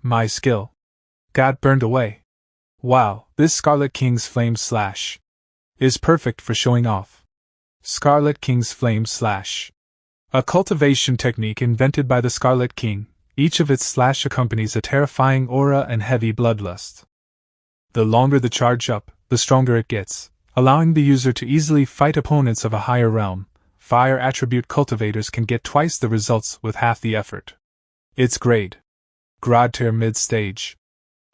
S1: My skill got burned away. Wow, this Scarlet King's Flame Slash is perfect for showing off. Scarlet King's Flame Slash. A cultivation technique invented by the Scarlet King, Each of its slash accompanies a terrifying aura and heavy bloodlust. The longer the charge up, the stronger it gets, allowing the user to easily fight opponents of a higher realm. Fire attribute cultivators can get twice the results with half the effort. Its grade. Grade tier mid-stage.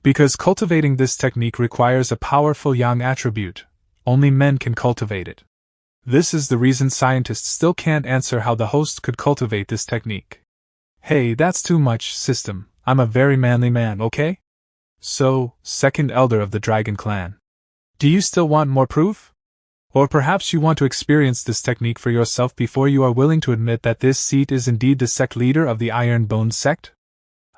S1: Because cultivating this technique requires a powerful yang attribute, only men can cultivate it. This is the reason scientists still can't answer how the host could cultivate this technique. Hey, that's too much, system. I'm a very manly man, okay? So, second elder of the dragon clan. Do you still want more proof? Or perhaps you want to experience this technique for yourself before you are willing to admit that this seat is indeed the sect leader of the Iron Bone sect?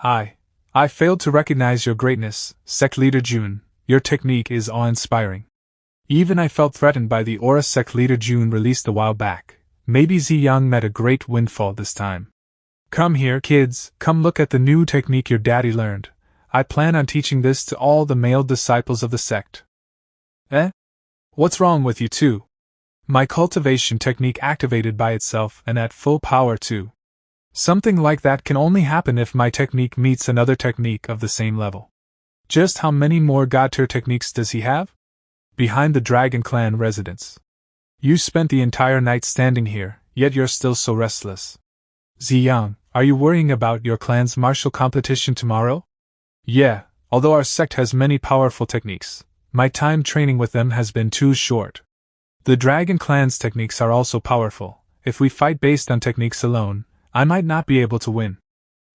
S1: I failed to recognize your greatness, sect leader Jun. Your technique is awe-inspiring. Even I felt threatened by the aura sect leader Jun released a while back. Maybe Ziyang met a great windfall this time. Come here, kids, come look at the new technique your daddy learned. I plan on teaching this to all the male disciples of the sect. What's wrong with you two? My cultivation technique activated by itself and at full power too. Something like that can only happen if my technique meets another technique of the same level. Just how many more god tier techniques does he have? Behind the Dragon Clan residence. You spent the entire night standing here, yet you're still so restless. Ziyang, are you worrying about your clan's martial competition tomorrow? Yeah, although our sect has many powerful techniques, my time training with them has been too short. The Dragon Clan's techniques are also powerful. If we fight based on techniques alone, I might not be able to win.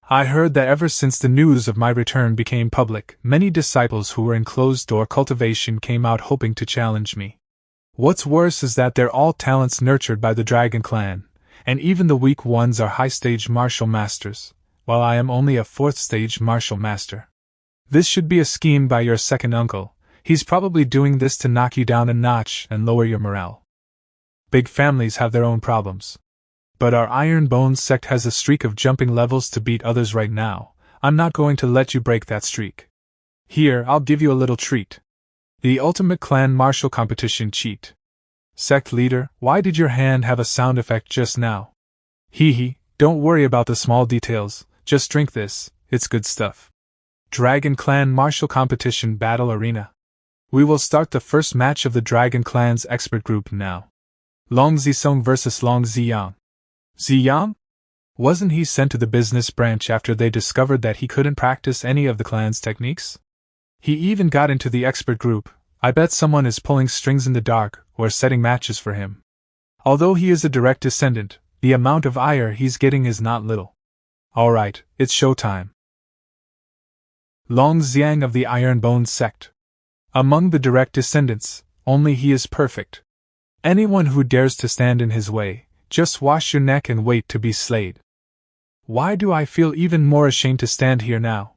S1: I heard that ever since the news of my return became public, many disciples who were in closed-door cultivation came out hoping to challenge me. What's worse is that they're all talents nurtured by the Dragon Clan, and even the weak ones are high-stage martial masters, while I am only a fourth-stage martial master. This should be a scheme by your second uncle. He's probably doing this to knock you down a notch and lower your morale. Big families have their own problems. But our Iron Bones sect has a streak of jumping levels to beat others right now. I'm not going to let you break that streak. Here, I'll give you a little treat. The ultimate clan martial competition cheat. Sect leader, why did your hand have a sound effect just now? Hee, don't worry about the small details, just drink this, it's good stuff. Dragon Clan Martial Competition Battle Arena. We will start the first match of the Dragon Clan's expert group now. Long Zisong vs Long Ziyang. Ziyang? Wasn't he sent to the business branch after they discovered that he couldn't practice any of the clan's techniques? He even got into the expert group. I bet someone is pulling strings in the dark, or setting matches for him. Although he is a direct descendant, the amount of ire he's getting is not little. Alright, it's showtime. Long Xiang of the Iron Bone sect. Among the direct descendants, only he is perfect. Anyone who dares to stand in his way, just wash your neck and wait to be slayed. Why do I feel even more ashamed to stand here now?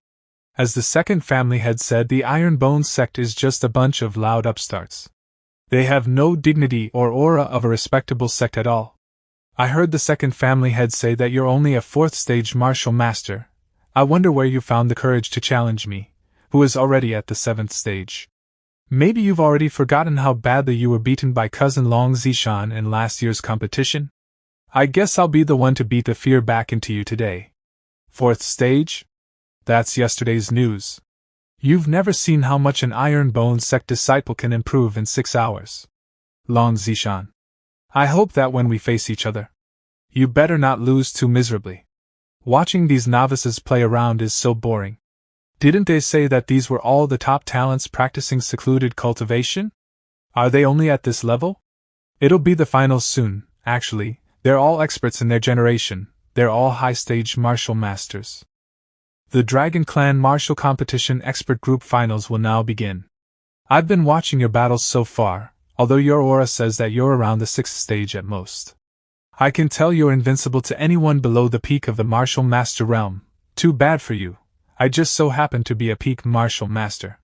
S1: As the second family had said, the Iron Bone sect is just a bunch of loud upstarts. They have no dignity or aura of a respectable sect at all. I heard the second family head say that you're only a fourth stage martial master. I wonder where you found the courage to challenge me, who is already at the 7th stage. Maybe you've already forgotten how badly you were beaten by cousin Long Zishan in last year's competition? I guess I'll be the one to beat the fear back into you today. 4th stage? That's yesterday's news. You've never seen how much an Iron Bone sect disciple can improve in 6 hours. Long Zishan. I hope that when we face each other, you better not lose too miserably. Watching these novices play around is so boring. Didn't they say that these were all the top talents practicing secluded cultivation? Are they only at this level? It'll be the finals soon, actually. They're all experts in their generation. They're all high-stage martial masters. The Dragon Clan Martial Competition Expert Group Finals will now begin. I've been watching your battles so far, although your aura says that you're around the 6th stage at most. I can tell you're invincible to anyone below the peak of the Martial Master realm. Too bad for you. I just so happen to be a peak Martial Master.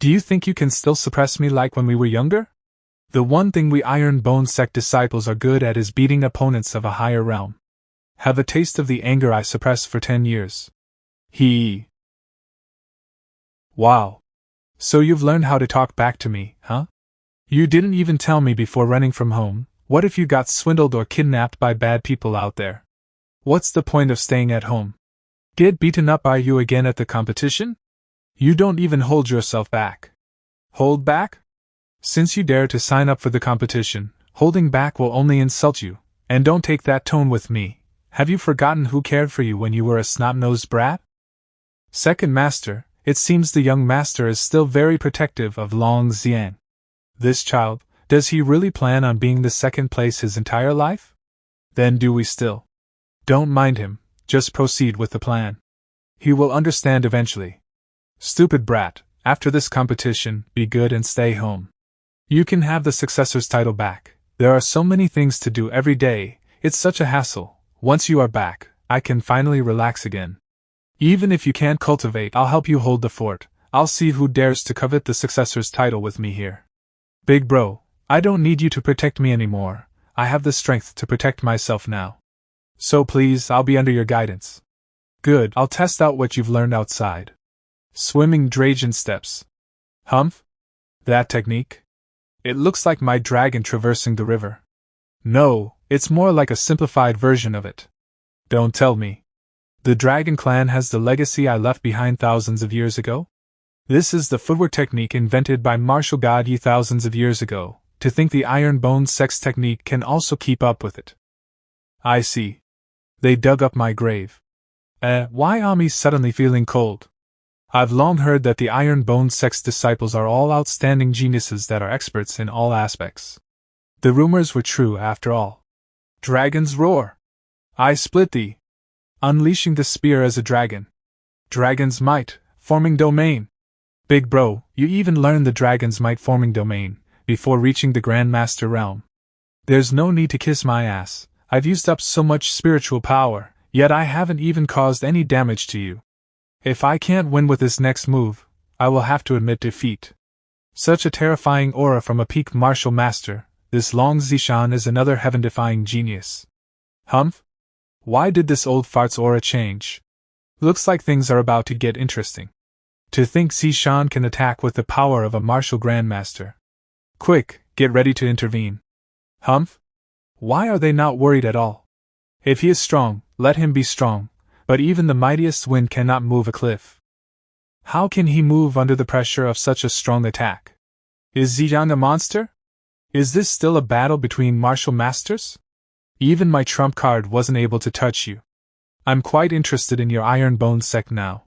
S1: Do you think you can still suppress me like when we were younger? The one thing we Iron Bone sect disciples are good at is beating opponents of a higher realm. Have a taste of the anger I suppressed for 10 years. Wow. So you've learned how to talk back to me, huh? You didn't even tell me before running from home. What if you got swindled or kidnapped by bad people out there? What's the point of staying at home? Get beaten up by you again at the competition? You don't even hold yourself back. Hold back? Since you dare to sign up for the competition, holding back will only insult you, and don't take that tone with me. Have you forgotten who cared for you when you were a snot-nosed brat? Second Master, it seems the young master is still very protective of Long Xian. This child, does he really plan on being the second place his entire life? Then do we still? Don't mind him, just proceed with the plan. He will understand eventually. Stupid brat, after this competition, be good and stay home. You can have the successor's title back. There are so many things to do every day, it's such a hassle. Once you are back, I can finally relax again. Even if you can't cultivate, I'll help you hold the fort. I'll see who dares to covet the successor's title with me here. Big bro, I don't need you to protect me anymore. I have the strength to protect myself now. So please, I'll be under your guidance. Good, I'll test out what you've learned outside. Swimming dragon steps. Humph? That technique? It looks like my dragon traversing the river. No, it's more like a simplified version of it. Don't tell me. The dragon clan has the legacy I left behind thousands of years ago? This is the footwork technique invented by martial god Yi thousands of years ago. To think the iron bone sex technique can also keep up with it. I see. They dug up my grave. Why am I suddenly feeling cold? I've long heard that the iron bone sex disciples are all outstanding geniuses that are experts in all aspects. The rumors were true after all. Dragon's roar. I split thee. Unleashing the spear as a dragon. Dragon's might, forming domain. Big bro, you even learned the dragon's might forming domain before reaching the Grandmaster realm. There's no need to kiss my ass. I've used up so much spiritual power, yet I haven't even caused any damage to you. If I can't win with this next move, I will have to admit defeat. Such a terrifying aura from a peak martial master, this Long Zishan is another heaven-defying genius. Humph? Why did this old fart's aura change? Looks like things are about to get interesting. To think Zishan can attack with the power of a martial grandmaster. Quick, get ready to intervene. Humph? Why are they not worried at all? If he is strong, let him be strong, but even the mightiest wind cannot move a cliff. How can he move under the pressure of such a strong attack? Is Ziyang a monster? Is this still a battle between martial masters? Even my trump card wasn't able to touch you. I'm quite interested in your iron bone sect now.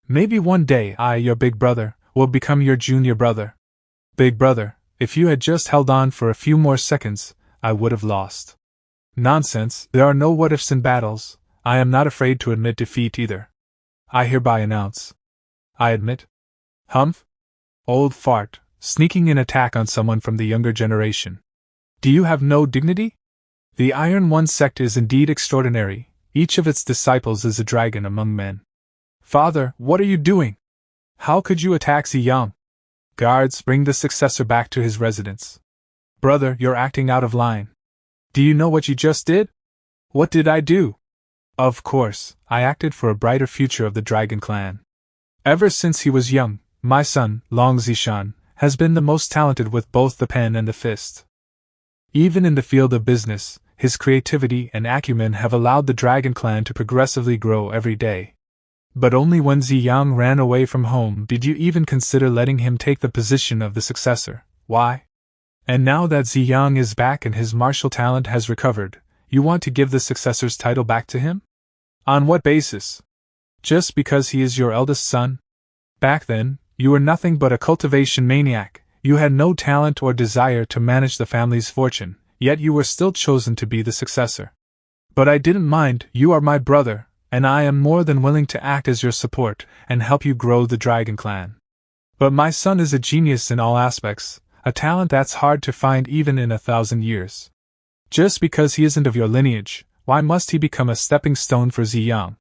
S1: Maybe one day I, your big brother, will become your junior brother. Big brother, if you had just held on for a few more seconds, I would have lost. Nonsense, there are no what-ifs in battles. I am not afraid to admit defeat either. I hereby announce. I admit. Humph? Old fart, sneaking in attack on someone from the younger generation. Do you have no dignity? The Iron One sect is indeed extraordinary. Each of its disciples is a dragon among men. Father, what are you doing? How could you attack Ziyang? Guards, bring the successor back to his residence. Brother, you're acting out of line. Do you know what you just did? What did I do? Of course, I acted for a brighter future of the Dragon Clan. Ever since he was young, my son, Long Zishan, has been the most talented with both the pen and the fist. Even in the field of business, his creativity and acumen have allowed the Dragon Clan to progressively grow every day. But only when Ziyang ran away from home did you even consider letting him take the position of the successor. Why? And now that Ziyang is back and his martial talent has recovered, you want to give the successor's title back to him? On what basis? Just because he is your eldest son? Back then, you were nothing but a cultivation maniac. You had no talent or desire to manage the family's fortune, yet you were still chosen to be the successor. But I didn't mind. You are my brother, and I am more than willing to act as your support and help you grow the Dragon Clan. But my son is a genius in all aspects, a talent that's hard to find even in 1,000 years. Just because he isn't of your lineage, why must he become a stepping stone for Ziyang?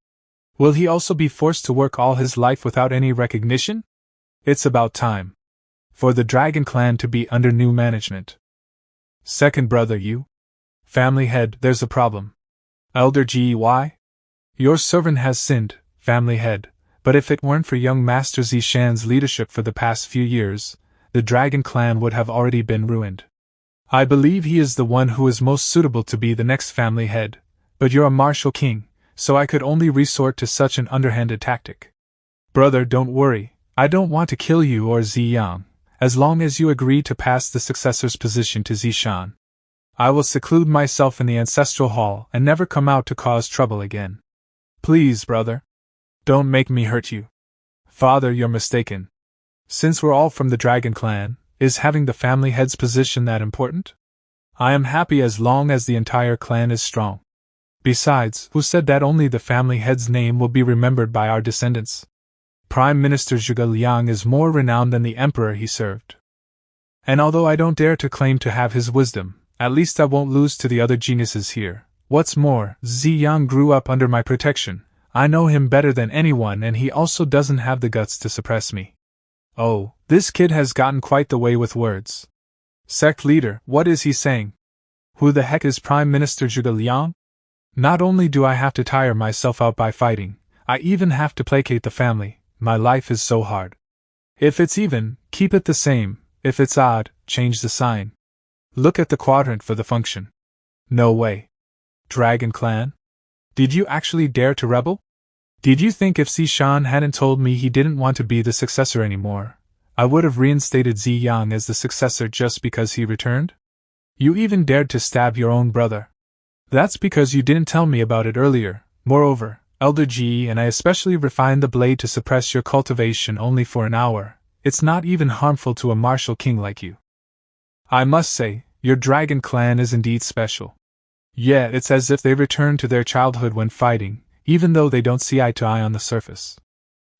S1: Will he also be forced to work all his life without any recognition? It's about time for the Dragon Clan to be under new management. Second brother, you? Family head, there's a problem. Elder Gey, your servant has sinned, family head, but if it weren't for young Master Zishan's leadership for the past few years, the Dragon Clan would have already been ruined. I believe he is the one who is most suitable to be the next family head, but you're a martial king, so I could only resort to such an underhanded tactic. Brother, don't worry, I don't want to kill you or Ziyang, as long as you agree to pass the successor's position to Zishan. I will seclude myself in the ancestral hall and never come out to cause trouble again. Please, brother. Don't make me hurt you. Father, you're mistaken. Since we're all from the Dragon Clan, is having the family head's position that important? I am happy as long as the entire clan is strong. Besides, who said that only the family head's name will be remembered by our descendants? Prime Minister Zhuge Liang is more renowned than the emperor he served. And although I don't dare to claim to have his wisdom, at least I won't lose to the other geniuses here. What's more, Ziyang grew up under my protection. I know him better than anyone, and he also doesn't have the guts to suppress me. Oh, this kid has gotten quite the way with words. Sect leader, what is he saying? Who the heck is Prime Minister Zhuge Liang? Not only do I have to tire myself out by fighting, I even have to placate the family. My life is so hard. If it's even, keep it the same. If it's odd, change the sign. Look at the quadrant for the function. No way. Dragon Clan? Did you actually dare to rebel? Did you think if Zishan hadn't told me he didn't want to be the successor anymore, I would have reinstated Ziyang as the successor just because he returned? You even dared to stab your own brother. That's because you didn't tell me about it earlier. Moreover, Elder Ji and I especially refined the blade to suppress your cultivation only for an hour. It's not even harmful to a martial king like you. I must say, your Dragon Clan is indeed special. Yeah, it's as if they return to their childhood when fighting, even though they don't see eye to eye on the surface.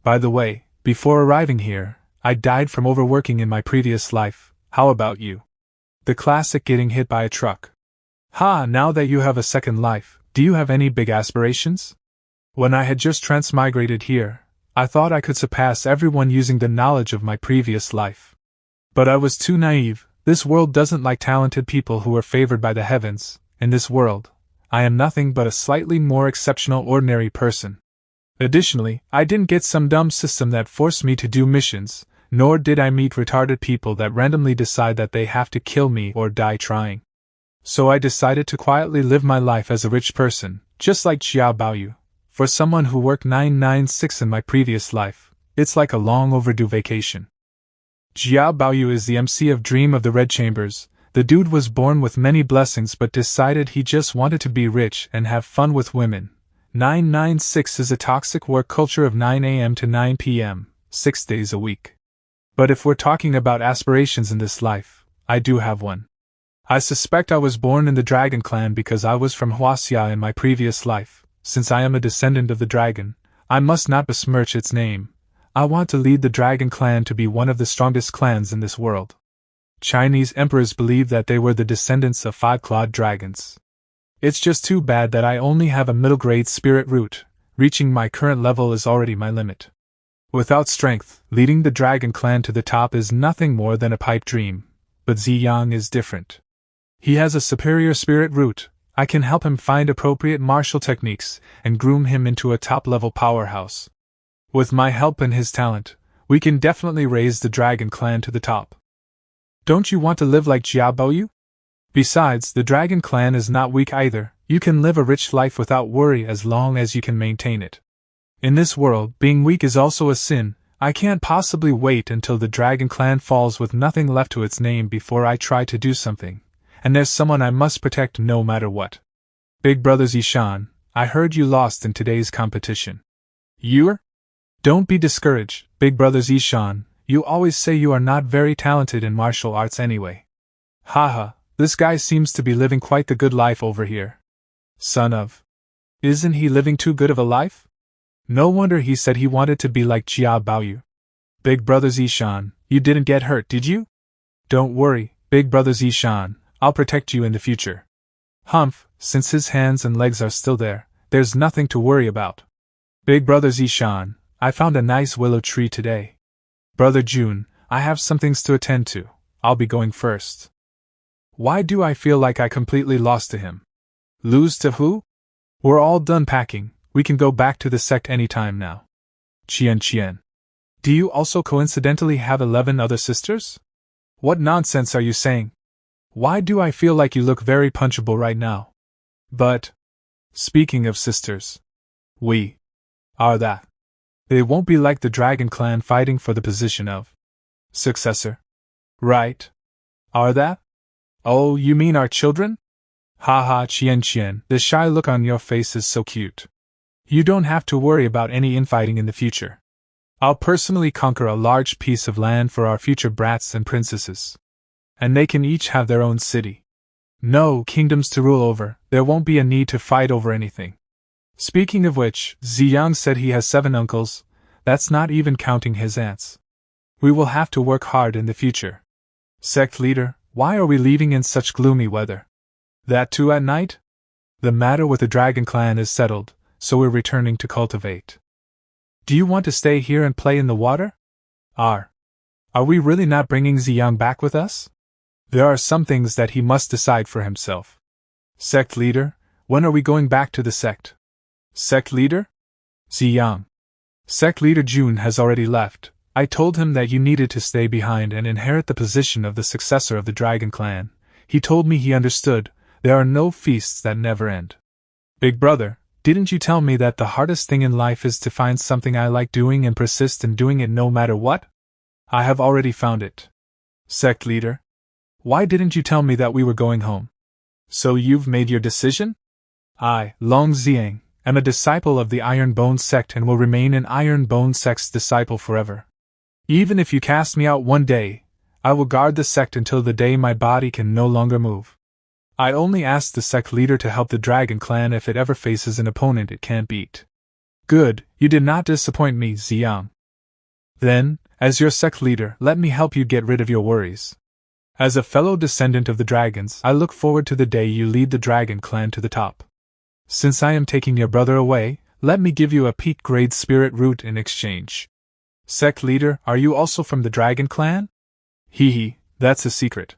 S1: By the way, before arriving here, I died from overworking in my previous life. How about you? The classic getting hit by a truck. Ha, now that you have a second life, do you have any big aspirations? When I had just transmigrated here, I thought I could surpass everyone using the knowledge of my previous life. But I was too naive. This world doesn't like talented people who are favored by the heavens. In this world, I am nothing but a slightly more exceptional ordinary person. Additionally, I didn't get some dumb system that forced me to do missions, nor did I meet retarded people that randomly decide that they have to kill me or die trying. So I decided to quietly live my life as a rich person, just like Xiao Baoyu. For someone who worked 996 in my previous life, it's like a long overdue vacation. Xiao Baoyu is the MC of Dream of the Red Chambers. The dude was born with many blessings but decided he just wanted to be rich and have fun with women. 996 is a toxic work culture of 9 a.m. to 9 p.m., 6 days a week. But if we're talking about aspirations in this life, I do have one. I suspect I was born in the Dragon Clan because I was from Huaxia in my previous life. Since I am a descendant of the dragon, I must not besmirch its name. I want to lead the Dragon Clan to be one of the strongest clans in this world. Chinese emperors believed that they were the descendants of five-clawed dragons. It's just too bad that I only have a middle-grade spirit root. Reaching my current level is already my limit. Without strength, leading the Dragon Clan to the top is nothing more than a pipe dream. But Ziyang is different. He has a superior spirit root. I can help him find appropriate martial techniques and groom him into a top-level powerhouse. With my help and his talent, we can definitely raise the Dragon Clan to the top. Don't you want to live like Xiao Baoyu? Besides, the Dragon Clan is not weak either. You can live a rich life without worry as long as you can maintain it. In this world, being weak is also a sin. I can't possibly wait until the Dragon Clan falls with nothing left to its name before I try to do something. And there's someone I must protect no matter what. Big Brother Zishan, I heard you lost in today's competition. You're? Don't be discouraged, Big Brother Zishan. You always say you are not very talented in martial arts anyway. Haha, this guy seems to be living quite the good life over here. Son of. Isn't he living too good of a life? No wonder he said he wanted to be like Xiao Baoyu. Big Brother Zishan, you didn't get hurt, did you? Don't worry, Big Brother Zishan, I'll protect you in the future. Humph, since his hands and legs are still there, there's nothing to worry about. Big Brother Zishan, I found a nice willow tree today. Brother June, I have some things to attend to. I'll be going first. Why do I feel like I completely lost to him? Lose to who? We're all done packing. We can go back to the sect anytime now. Qian. Do you also coincidentally have 11 other sisters? What nonsense are you saying? Why do I feel like you look very punchable right now? But, speaking of sisters, We are that. It won't be like the Dragon Clan fighting for the position of successor. Right? Are that? Oh, you mean our children? Ha ha, Qian, the shy look on your face is so cute. You don't have to worry about any infighting in the future. I'll personally conquer a large piece of land for our future brats and princesses. And they can each have their own city. No kingdoms to rule over, there won't be a need to fight over anything. Speaking of which, Ziyang said he has 7 uncles, that's not even counting his aunts. We will have to work hard in the future. Sect leader, why are we leaving in such gloomy weather? That too at night? The matter with the Dragon Clan is settled, so we're returning to cultivate. Do you want to stay here and play in the water? Are we really not bringing Ziyang back with us? There are some things that he must decide for himself. Sect leader, when are we going back to the sect? Sect leader? Ziyang. Sect leader Jun has already left. I told him that you needed to stay behind and inherit the position of the successor of the Dragon Clan. He told me he understood. There are no feasts that never end. Big brother, didn't you tell me that the hardest thing in life is to find something I like doing and persist in doing it no matter what? I have already found it. Sect leader, why didn't you tell me that we were going home? So you've made your decision? I, Long Xiang, am a disciple of the Iron Bone sect and will remain an Iron Bone sect's disciple forever. Even if you cast me out one day, I will guard the sect until the day my body can no longer move. I only ask the sect leader to help the Dragon Clan if it ever faces an opponent it can't beat. Good, you did not disappoint me, Ziyang. Then, as your sect leader, let me help you get rid of your worries. As a fellow descendant of the dragons, I look forward to the day you lead the Dragon Clan to the top. Since I am taking your brother away, let me give you a peak-grade spirit root in exchange. Sect leader, are you also from the Dragon Clan? Hee hee, that's a secret.